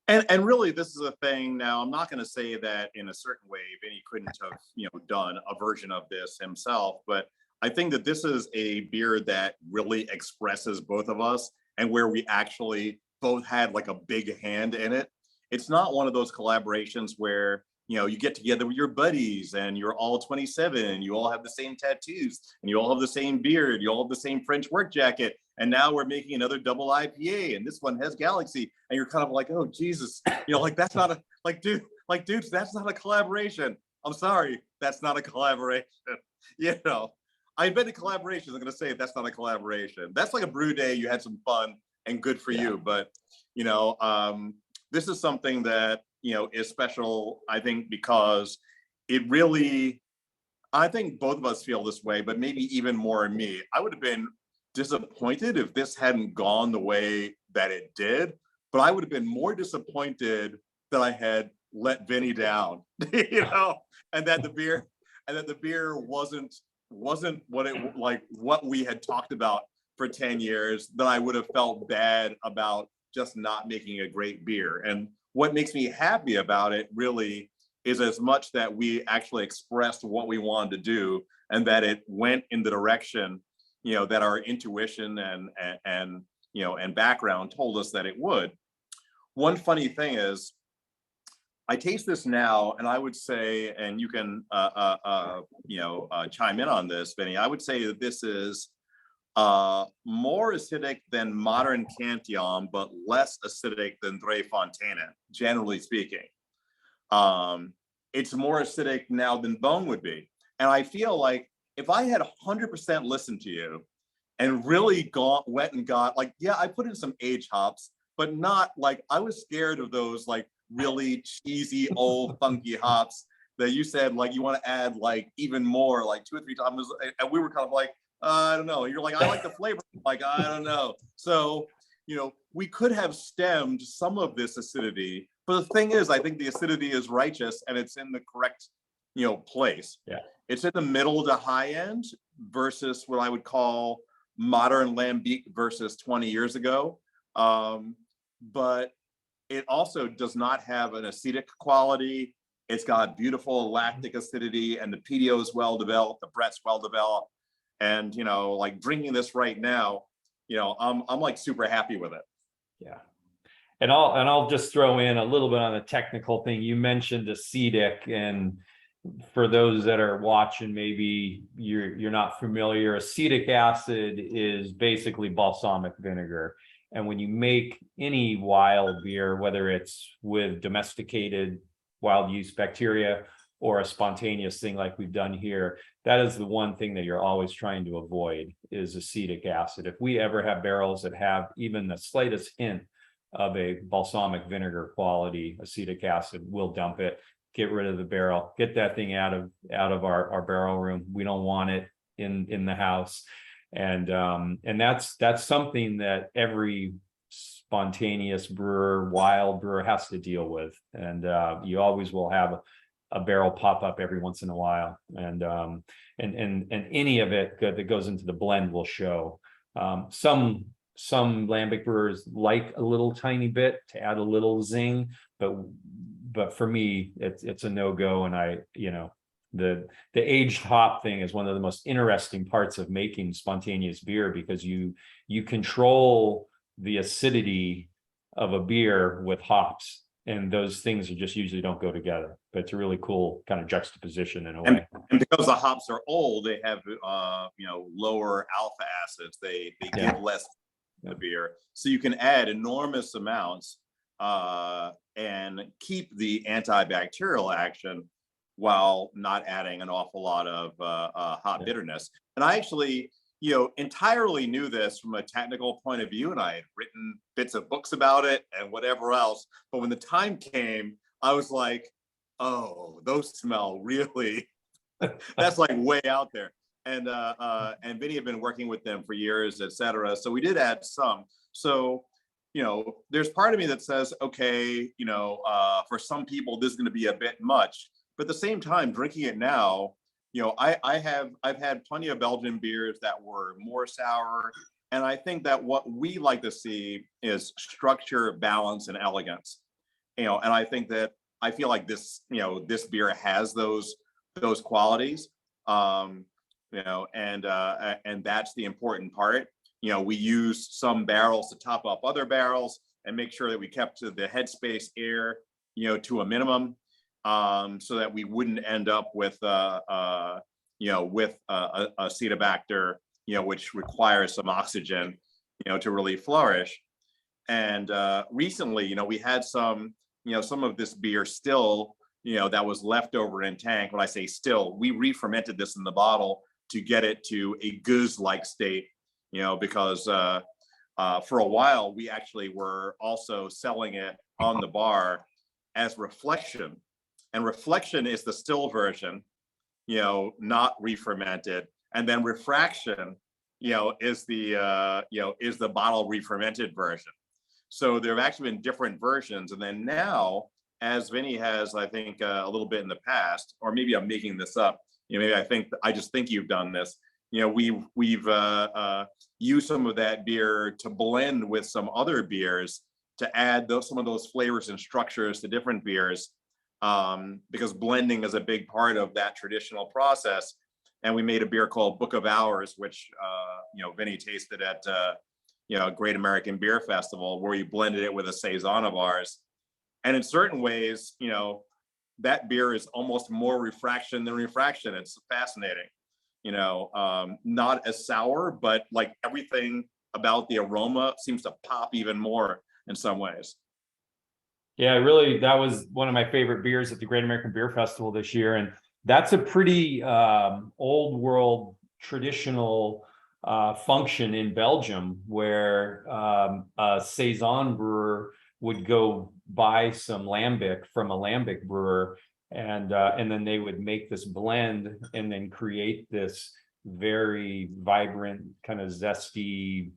And really, this is a thing. Now, I'm not going to say that in a certain way, Vinnie couldn't have, done a version of this himself, but I think that this is a beer that really expresses both of us and where we actually both had like a big hand in it. It's not one of those collaborations where, you know, you get together with your buddies and you're all 27, you all have the same tattoos, and you all have the same beard, you all have the same French work jacket, and now we're making another double IPA, and this one has Galaxy, and you're kind of like, oh Jesus, you know, like that's not a, like dudes, that's not a collaboration. I'm sorry, that's not a collaboration. You know, I've been to collaborations. I'm gonna say that's not a collaboration. That's like a brew day. You had some fun and good for you, but you know, this is something that, you know, is special, I think, because it really, I think both of us feel this way, but maybe even more in me. I would have been disappointed if this hadn't gone the way that it did, but I would have been more disappointed that I had let Vinnie down, you know, and that the beer wasn't what it, like what we had talked about for 10 years, that I would have felt bad about just not making a great beer. And what makes me happy about it really is as much that we actually expressed what we wanted to do, and that it went in the direction, you know, that our intuition and you know, and background told us that it would. One funny thing is, I taste this now, and I would say, and you can chime in on this, Vinnie. I would say that this is more acidic than modern Cantillon, but less acidic than Tre Fontana, generally speaking. It's more acidic now than Bone would be. And I feel like if I had 100% listened to you and really went and got, like, yeah, I put in some age hops, but not like, I was scared of those like really cheesy, old, funky hops that you said, like, you want to add like even more, like 2 or 3 times. And we were kind of like, I don't know. You're like, I like the flavor. Like, I don't know. So, you know, we could have stemmed some of this acidity, but the thing is, I think the acidity is righteous and it's in the correct, you know, place. Yeah. It's in the middle to high end versus what I would call modern lambic versus 20 years ago. But it also does not have an acetic quality. It's got beautiful lactic acidity, and the PDO is well developed, the Brett's well developed. And, you know, like drinking this right now, you know, I'm like super happy with it. Yeah. And I'll just throw in a little bit on the technical thing. You mentioned acetic, and for those that are watching, maybe you're not familiar, acetic acid is basically balsamic vinegar. And when you make any wild beer, whether it's with domesticated wild yeast bacteria or a spontaneous thing like we've done here, that is the one thing that you're always trying to avoid, is acetic acid. If we ever have barrels that have even the slightest hint of a balsamic vinegar quality acetic acid, we'll dump it, get rid of the barrel, get that thing out of our barrel room. We don't want it in the house. And that's something that every spontaneous brewer, wild brewer has to deal with. And you always will have a barrel pop up every once in a while, and any of it that goes into the blend will show. Some lambic brewers like a little tiny bit to add a little zing, but for me it's a no-go. And the aged hop thing is one of the most interesting parts of making spontaneous beer, because you control the acidity of a beer with hops, and those things just usually don't go together. But it's a really cool kind of juxtaposition in a way. And because the hops are old, they have lower alpha acids. They give less to the beer, so you can add enormous amounts and keep the antibacterial action while not adding an awful lot of hop bitterness. And I actually, entirely knew this from a technical point of view, and I had written bits of books about it and whatever else. But when the time came, I was like, oh, those smell really, that's like way out there. And Vinnie had been working with them for years, et cetera. So we did add some. So, there's part of me that says, okay, for some people, this is going to be a bit much. But at the same time, drinking it now, I've had plenty of Belgian beers that were more sour. And I think that what we like to see is structure, balance, and elegance. And I think that I feel like this beer has those qualities. And that's the important part. we used some barrels to top up other barrels and make sure that we kept the headspace air, to a minimum, so that we wouldn't end up with a Acetobacter, which requires some oxygen, to really flourish. And recently, we had some of this beer still, that was left over in tank. When I say still, we re-fermented this in the bottle to get it to a goose-like state, because for a while we actually were also selling it on the bar as Reflection. And Reflection is the still version, not re-fermented. And then Refraction, is the bottle re-fermented version. So there have actually been different versions. And then now, as Vinnie has, I think, a little bit in the past, or maybe I'm making this up, maybe I just think you've done this. We've used some of that beer to blend with some other beers to add some of those flavors and structures to different beers, because blending is a big part of that traditional process. And we made a beer called Book of Hours, which Vinnie tasted at Great American Beer Festival, where we blended it with a saison of ours. And in certain ways, that beer is almost more Refraction than Refraction. It's fascinating, not as sour, but like everything about the aroma seems to pop even more in some ways. Yeah, really, that was one of my favorite beers at the Great American Beer Festival this year. And that's a pretty old world traditional function in Belgium, where a saison brewer would go buy some lambic from a lambic brewer, and then they would make this blend and then create this very vibrant, kind of zesty,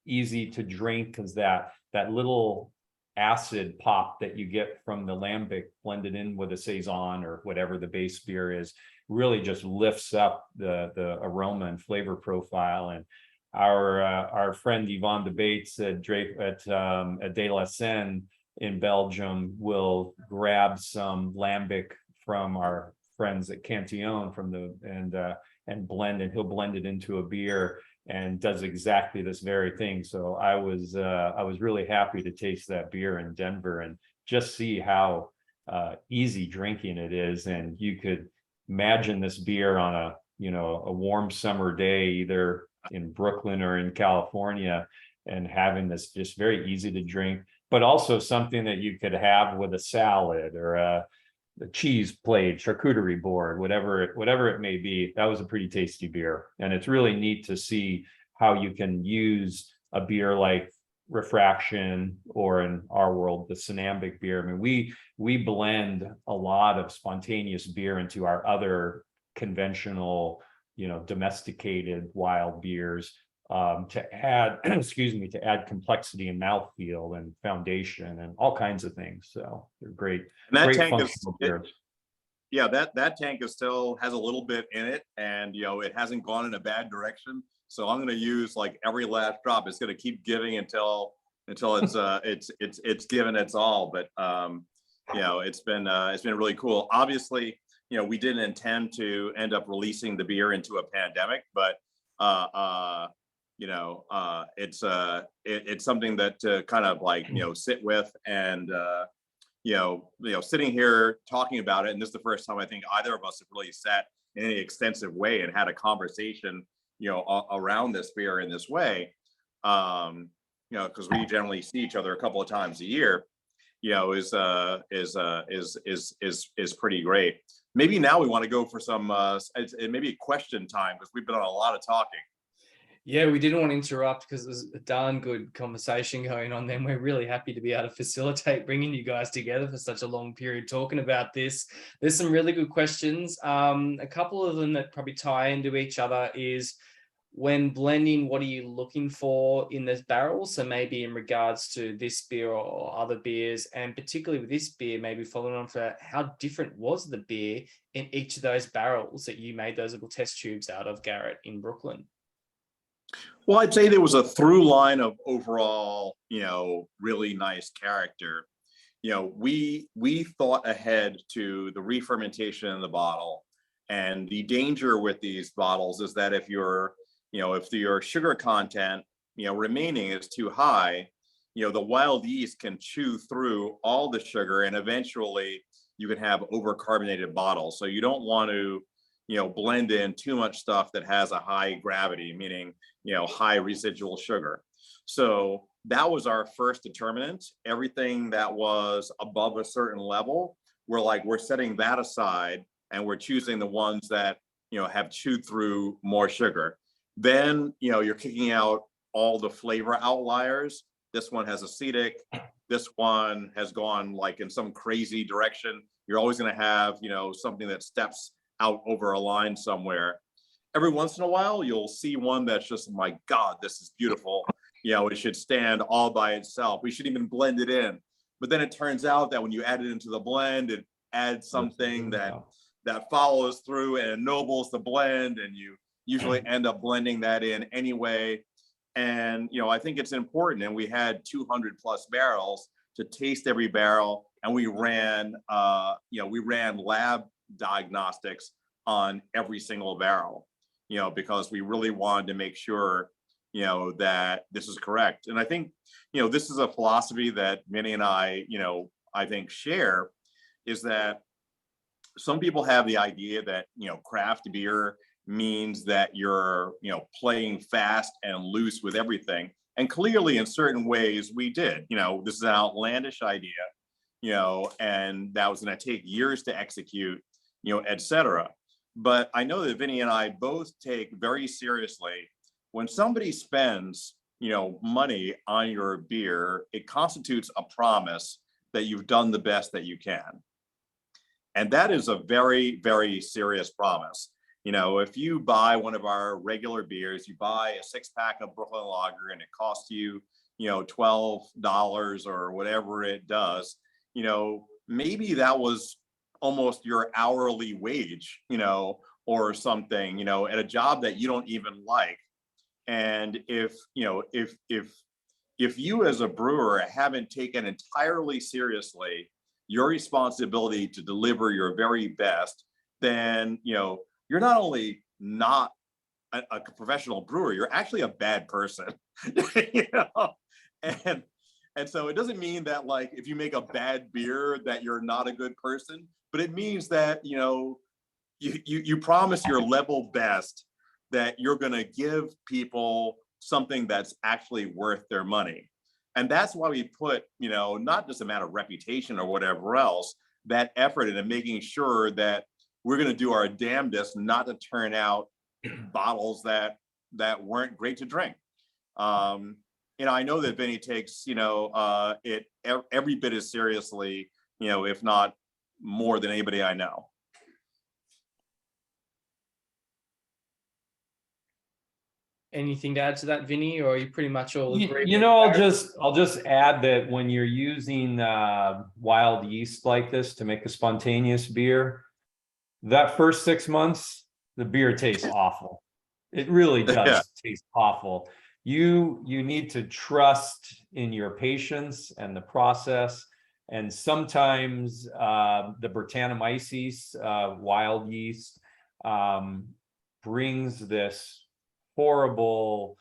easy to drink, because that little acid pop that you get from the lambic blended in with a saison or whatever the base beer is really just lifts up the aroma and flavor profile. And our friend Yvonne de Bates at De La Seine in Belgium will grab some lambic from our friends at Cantillon and blend, and he'll blend it into a beer and does exactly this very thing. So I was really happy to taste that beer in Denver and just see how easy drinking it is. And you could imagine this beer on a warm summer day, either in Brooklyn or in California, and having this just very easy to drink, but also something that you could have with a salad or a cheese plate, charcuterie board, whatever it may be. That was a pretty tasty beer. And it's really neat to see how you can use a beer like Refraction, or in our world, the Sonambic beer. I mean, we blend a lot of spontaneous beer into our other conventional, domesticated wild beers, to add, to add complexity and mouthfeel and foundation and all kinds of things. So they're great. And that great tank beers. that tank still has a little bit in it, and it hasn't gone in a bad direction. So I'm going to use like every last drop. It's going to keep giving until it's given its all. But it's been really cool. Obviously, we didn't intend to end up releasing the beer into a pandemic, but it's something that to kind of like sit with, and sitting here talking about it. And this is the first time I think either of us have really sat in any extensive way and had a conversation around this beer in this way, because we generally see each other a couple of times a year, is pretty great. Maybe now we want to go for some maybe question time, because we've been on a lot of talking. Yeah, we didn't want to interrupt because there's a darn good conversation going on then. We're really happy to be able to facilitate bringing you guys together for such a long period talking about this. There's some really good questions. A couple of them that probably tie into each other is, when blending, what are you looking for in this barrel? So maybe in regards to this beer or other beers, and particularly with this beer, maybe following on for how different was the beer in each of those barrels that you made those little test tubes out of, Garrett, in Brooklyn? Well, I'd say there was a through line of overall, really nice character. We thought ahead to the re-fermentation in the bottle, and the danger with these bottles is that if you're if your sugar content, remaining is too high, the wild yeast can chew through all the sugar, and eventually you can have overcarbonated bottles. So you don't want to, blend in too much stuff that has a high gravity, meaning, high residual sugar. So that was our first determinant. Everything that was above a certain level, we're setting that aside, and we're choosing the ones that, have chewed through more sugar. Then, you're kicking out all the flavor outliers. This one has acetic. This one has gone like in some crazy direction. You're always going to have, something that steps out over a line somewhere. Every once in a while, you'll see one that's just, my God, this is beautiful. It should stand all by itself. We should even blend it in. But then it turns out that when you add it into the blend, it adds something that follows through and ennobles the blend, and you usually end up blending that in anyway. And, I think it's important. And we had 200 plus barrels to taste every barrel. And we ran lab diagnostics on every single barrel, because we really wanted to make sure, that this is correct. And I think, this is a philosophy that Vinnie and I think share, is that some people have the idea that, craft beer means that you're, playing fast and loose with everything. And clearly in certain ways we did. This is an outlandish idea, and that was going to take years to execute, et cetera. But I know that Vinnie and I both take very seriously when somebody spends, money on your beer, it constitutes a promise that you've done the best that you can. And that is a very, very serious promise. If you buy one of our regular beers, you buy a 6-pack of Brooklyn Lager and it costs you, $12 or whatever it does, maybe that was almost your hourly wage, or something, at a job that you don't even like. And if you as a brewer haven't taken entirely seriously your responsibility to deliver your very best, then, you're not only not a professional brewer, you're actually a bad person. And so it doesn't mean that, like, if you make a bad beer that you're not a good person, but it means that, you promise your level best that you're going to give people something that's actually worth their money. And that's why we put, not just a matter of reputation or whatever else, that effort into making sure that we're going to do our damnedest not to turn out bottles that weren't great to drink. I know that Vinnie takes, it every bit as seriously, if not more than anybody I know. Anything to add to that, Vinnie, or are you pretty much all agree? I'll just add that when you're using wild yeast like this to make a spontaneous beer, that first 6 months, the beer tastes awful. It really does taste awful. You need to trust in your patience and the process. And sometimes the Brettanomyces wild yeast brings this horrible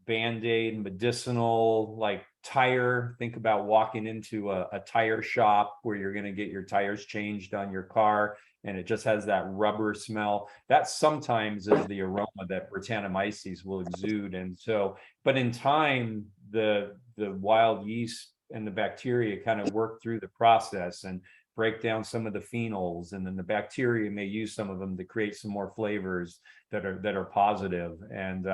Band-Aid medicinal, like tire. Think about walking into a tire shop where you're going to get your tires changed on your car, and it just has that rubber smell. That sometimes is the aroma that Brettanomyces will exude. And so, but in time, the wild yeast and the bacteria kind of work through the process and break down some of the phenols, and then the bacteria may use some of them to create some more flavors that are positive. And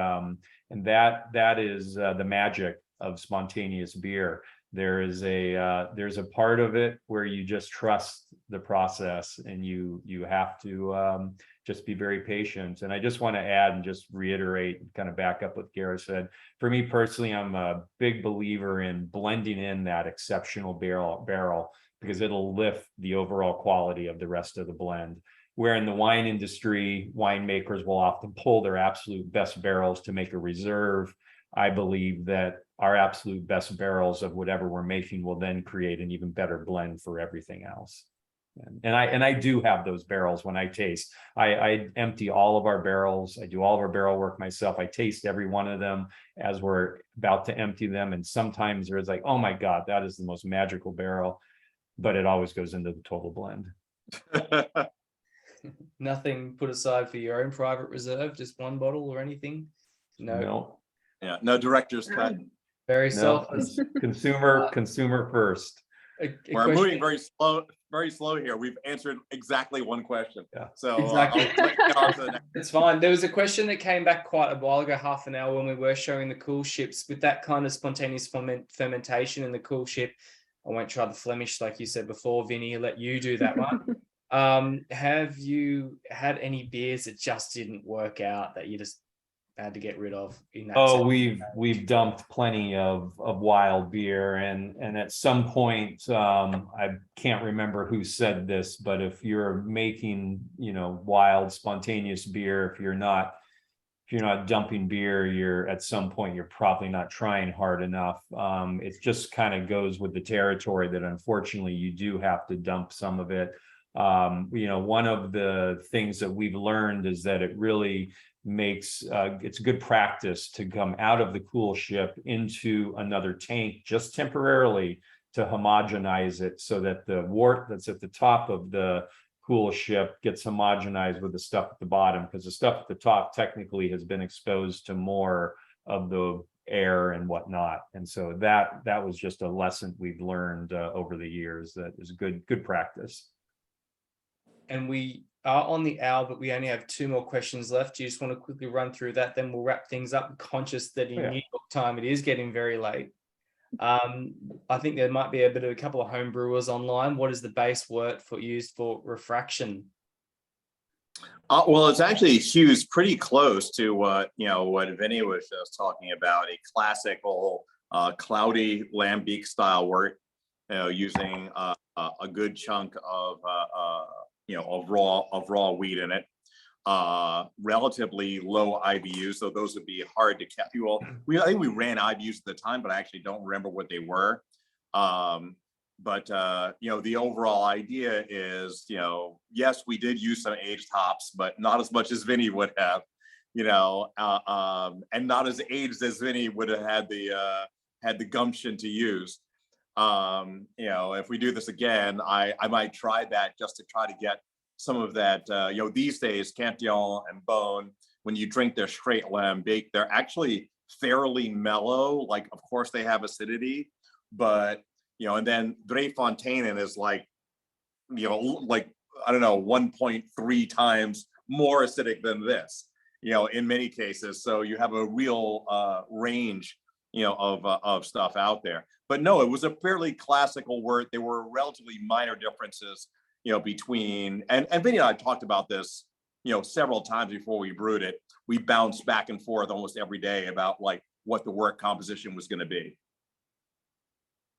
that is the magic of spontaneous beer. There's a part of it where you just trust the process, and you have to just be very patient. And I just want to add and just reiterate and kind of back up what Garrett said. For me personally, I'm a big believer in blending in that exceptional barrel because it'll lift the overall quality of the rest of the blend. Where in the wine industry, winemakers will often pull their absolute best barrels to make a reserve. I believe that our absolute best barrels of whatever we're making will then create an even better blend for everything else. And I do have those barrels when I taste. I empty all of our barrels. I do all of our barrel work myself. I taste every one of them as we're about to empty them. And sometimes there's like, oh my God, that is the most magical barrel. But it always goes into the total blend. Nothing put aside for your own private reserve, just one bottle or anything? No. Yeah, no director's cut. Very No, selfless. consumer first. We're moving very slow here. We've answered exactly one question. Yeah. So Exactly. I'll let you get on to the next. It's fine. There was a question that came back quite a while ago, half an hour, when we were showing the cool ships with that kind of spontaneous fermentation in the cool ship. I won't try the Flemish like you said before, Vinny. Let you do that one. Have you had any beers that just didn't work out that you just had to get rid of in that Oh, sense? we've dumped plenty of wild beer, and at some point, I can't remember who said this, but if you're making, wild spontaneous beer, if you're not dumping beer, you're at some point you're probably not trying hard enough. It just kind of goes with the territory that unfortunately you do have to dump some of it. One of the things that we've learned is that it really makes it's good practice to come out of the cool ship into another tank just temporarily to homogenize it so that the wort that's at the top of the cool ship gets homogenized with the stuff at the bottom, because the stuff at the top technically has been exposed to more of the air and whatnot. And so that was just a lesson we've learned over the years that is good practice. And we are on the hour, but we only have 2 more questions left. Do you just want to quickly run through that? Then we'll wrap things up, conscious that in New York time, it is getting very late. I think there might be a couple of home brewers online. What is the base wort used for refraction? Well, it's actually used pretty close to what Vinny was just talking about, a classical cloudy lambic style wort, using a good chunk of raw wheat in it. Relatively low IBUs, so those would be hard to catch. I think we ran IBUs at the time, but I actually don't remember what they were. But the overall idea is, yes, we did use some aged hops, but not as much as Vinny would have, and not as aged as Vinny would have had the gumption to use. If we do this again, I might try that just to try to get some of that. These days, Cantillon and Beaune, when you drink their straight lambic, they're actually fairly mellow. Like, of course, they have acidity, but and then Drefontainen is like I don't know, 1.3 times more acidic than this, in many cases. So you have a real range, of stuff out there. But no, it was a fairly classical wort. There were relatively minor differences, between, and Vinny and I talked about this, several times before we brewed it. We bounced back and forth almost every day about like what the wort composition was going to be.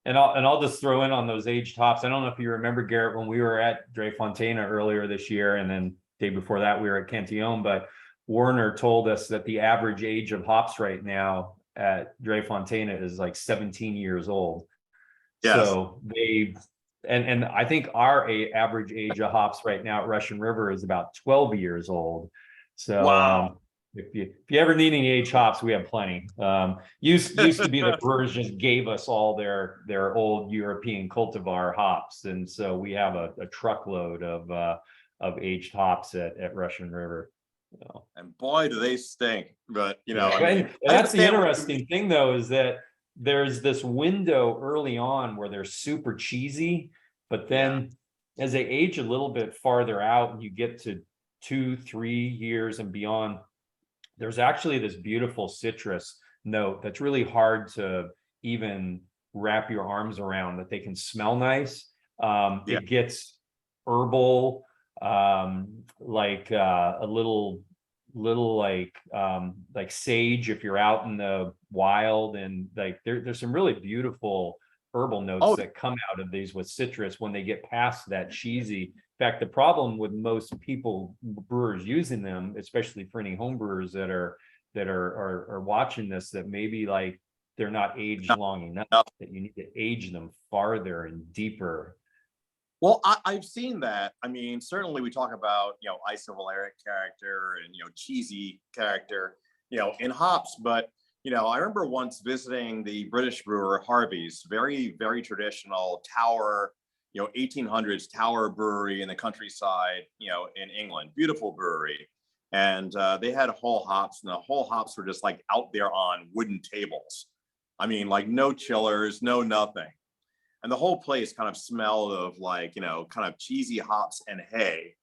And I'll just throw in on those aged hops. I don't know if you remember, Garrett, when we were at Drefontainen earlier this year, and then the day before that we were at Cantillon, but Werner told us that the average age of hops right now at Drefontainen is like 17 years old. Yes. So and I think our average age of hops right now at Russian River is about 12 years old. So wow. If you ever need any aged hops, we have plenty. Used to be that brewers just gave us all their old European cultivar hops, and so we have a truckload of aged hops at Russian River. And boy, do they stink! But and that's the interesting thing, though, is that there's this window early on where they're super cheesy, but then as they age a little bit farther out, and you get to 2-3 years and beyond, there's actually this beautiful citrus note that's really hard to even wrap your arms around, that they can smell nice. It gets herbal, like a little like sage if you're out in the wild, and like there's some really beautiful herbal notes that come out of these with citrus when they get past that cheesy. In fact, the problem with most brewers using them, especially for any home brewers that are watching this, that maybe like they're not aged long enough, that you need to age them farther and deeper. Well, I've seen that. I mean, certainly we talk about, isovaleric character and, cheesy character, in hops. But, I remember once visiting the British brewer Harvey's, very, very traditional tower, 1800s tower brewery in the countryside, in England, beautiful brewery. And they had whole hops, and the whole hops were just like out there on wooden tables. I mean, like no chillers, no nothing. And the whole place kind of smelled of like, kind of cheesy hops and hay.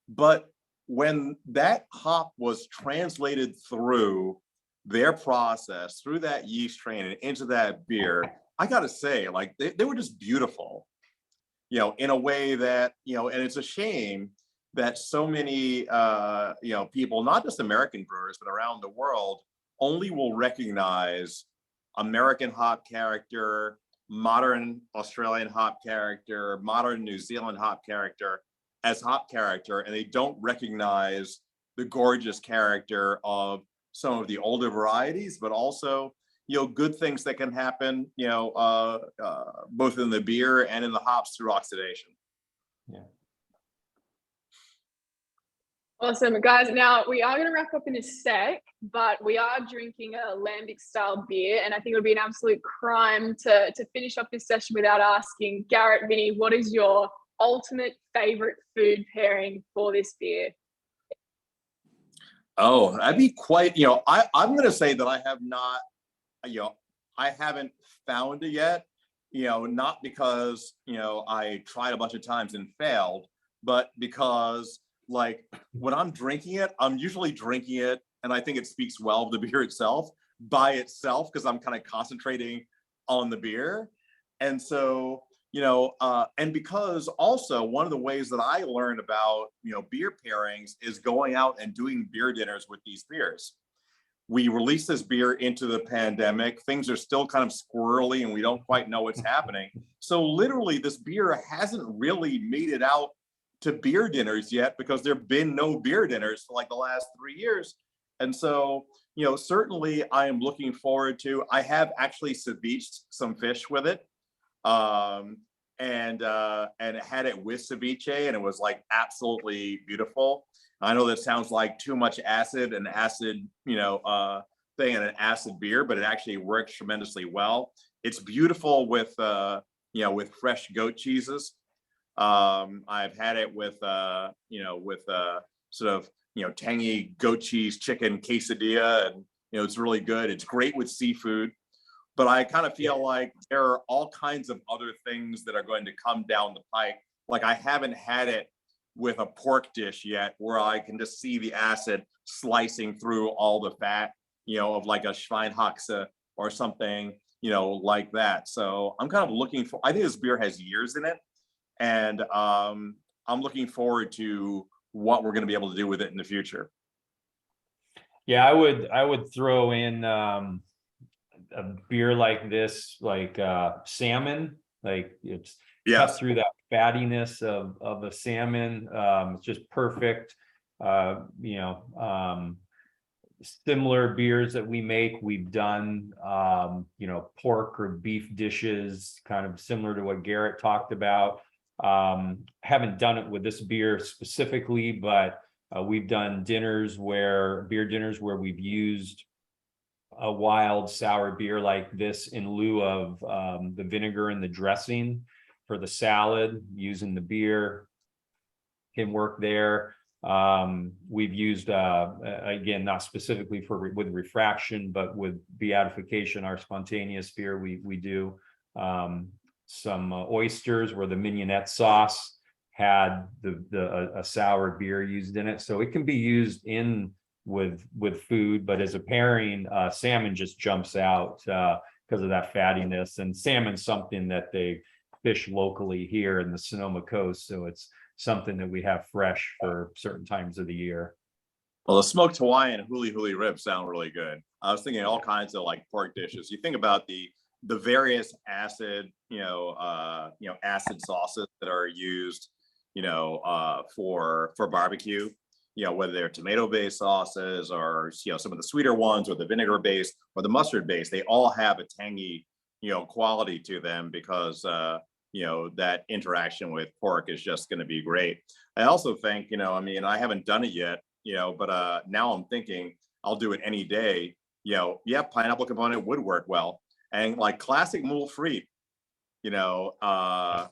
But when that hop was translated through their process, through that yeast strain and into that beer, I got to say, like, they were just beautiful, in a way that, and it's a shame that so many, people, not just American brewers, but around the world, only will recognize American hop character, modern Australian hop character, modern New Zealand hop character as hop character, and they don't recognize the gorgeous character of some of the older varieties, but also, good things that can happen, both in the beer and in the hops through oxidation. Yeah. Awesome, guys. Now we are going to wrap up in a sec, but we are drinking a lambic style beer, and I think it would be an absolute crime to finish off this session without asking Garrett, Vinnie, what is your ultimate favorite food pairing for this beer? Oh, that'd be quite, I'm going to say that I have not, I haven't found it yet, not because, I tried a bunch of times and failed, but because like when I'm drinking it, I'm usually drinking it, and I think it speaks well of the beer itself by itself, because I'm kind of concentrating on the beer. And so, and because also one of the ways that I learned about, beer pairings is going out and doing beer dinners with these beers. We released this beer into the pandemic. Things are still kind of squirrely and we don't quite know what's happening. So literally this beer hasn't really made it out to beer dinners yet, because there've been no beer dinners for like the last 3 years. And so, certainly I am looking forward to, I have actually ceviched some fish with it. And had it with ceviche, and it was like absolutely beautiful. I know that sounds like too much acid, thing and an acid beer, but it actually works tremendously well. It's beautiful with with fresh goat cheeses. I've had it with sort of tangy goat cheese chicken quesadilla, and it's really good. It's great with seafood. But I kind of feel like there are all kinds of other things that are going to come down the pike. Like I haven't had it with a pork dish yet, where I can just see the acid slicing through all the fat, of like a Schweinhaxe or something, like that. So I'm kind of looking for, I think this beer has years in it, and I'm looking forward to what we're going to be able to do with it in the future. Yeah, I would throw in a beer like this, like salmon, like it's cut through that fattiness of a salmon. It's just perfect. Similar beers that we make, we've done pork or beef dishes, kind of similar to what Garrett talked about. Haven't done it with this beer specifically, but we've done beer dinners where we've used a wild sour beer like this in lieu of the vinegar and the dressing for the salad. Using the beer can work there. We've used again, not specifically with Refraction, but with Beatification, our spontaneous beer, we do some oysters where the mignonette sauce had a sour beer used in it. So it can be used with food, but as a pairing, salmon just jumps out because of that fattiness. And salmon's something that they fish locally here in the Sonoma coast, so it's something that we have fresh for certain times of the year. Well, the smoked Hawaiian huli huli ribs sound really good. I was thinking all kinds of like pork dishes. You think about the various acid, acid sauces that are used, for barbecue. Whether they're tomato-based sauces or, some of the sweeter ones, or the vinegar-based or the mustard-based, they all have a tangy, quality to them because, that interaction with pork is just going to be great. I also think, I mean, I haven't done it yet, but now I'm thinking I'll do it any day. Yeah, pineapple component would work well. And like classic mule frite, I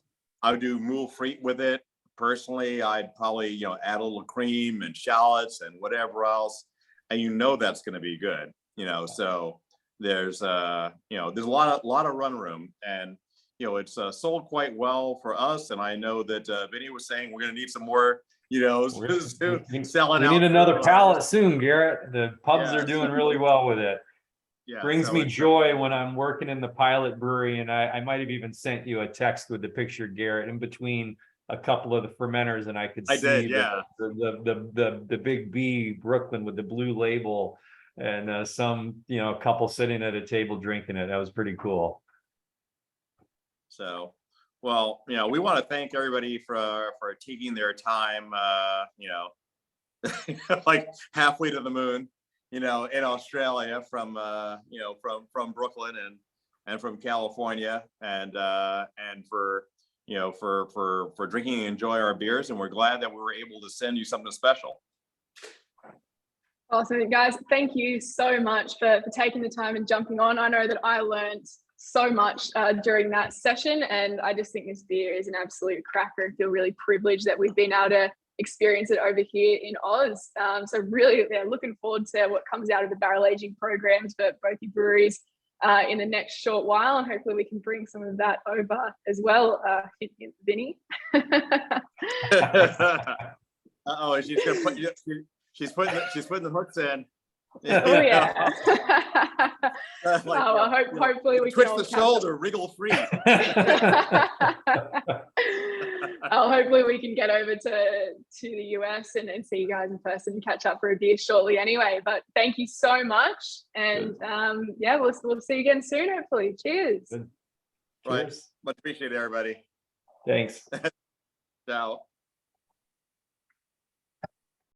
would do mule frite with it. Personally, I'd probably, add a little cream and shallots and whatever else. And that's going to be good, so there's there's a lot of run room, and it's sold quite well for us. And I know that Vinnie was saying we're going to need some more, selling we out. need another pallet soon, Garrett. The pubs Yeah. are doing really well with it. Yeah, Brings so me it's, joy when I'm working in the pilot brewery, and I might have even sent you a text with the picture, Garrett, in between a couple of the fermenters, and I could see the big B Brooklyn with the blue label, and some couple sitting at a table drinking it. That was pretty cool. So, well, we want to thank everybody for taking their time, like halfway to the moon, in Australia from Brooklyn and from California, and for drinking and enjoy our beers. And we're glad that we were able to send you something special. Awesome, guys. Thank you so much for taking the time and jumping on. I know that I learned so much during that session, and I just think this beer is an absolute cracker and feel really privileged that we've been able to experience it over here in Oz. So really, looking forward to what comes out of the barrel aging programs for both your breweries in the next short while, and hopefully we can bring some of that over as well. Vinnie. Oh, she's gonna put she's putting the hooks in. Oh yeah. Hopefully we twitch can the shoulder, wriggle free. Hopefully we can get over to the US and see you guys in person and catch up for a beer shortly anyway. But thank you so much, and we'll see you again soon, hopefully. Cheers. Right. Much appreciated, everybody. Thanks. Ciao.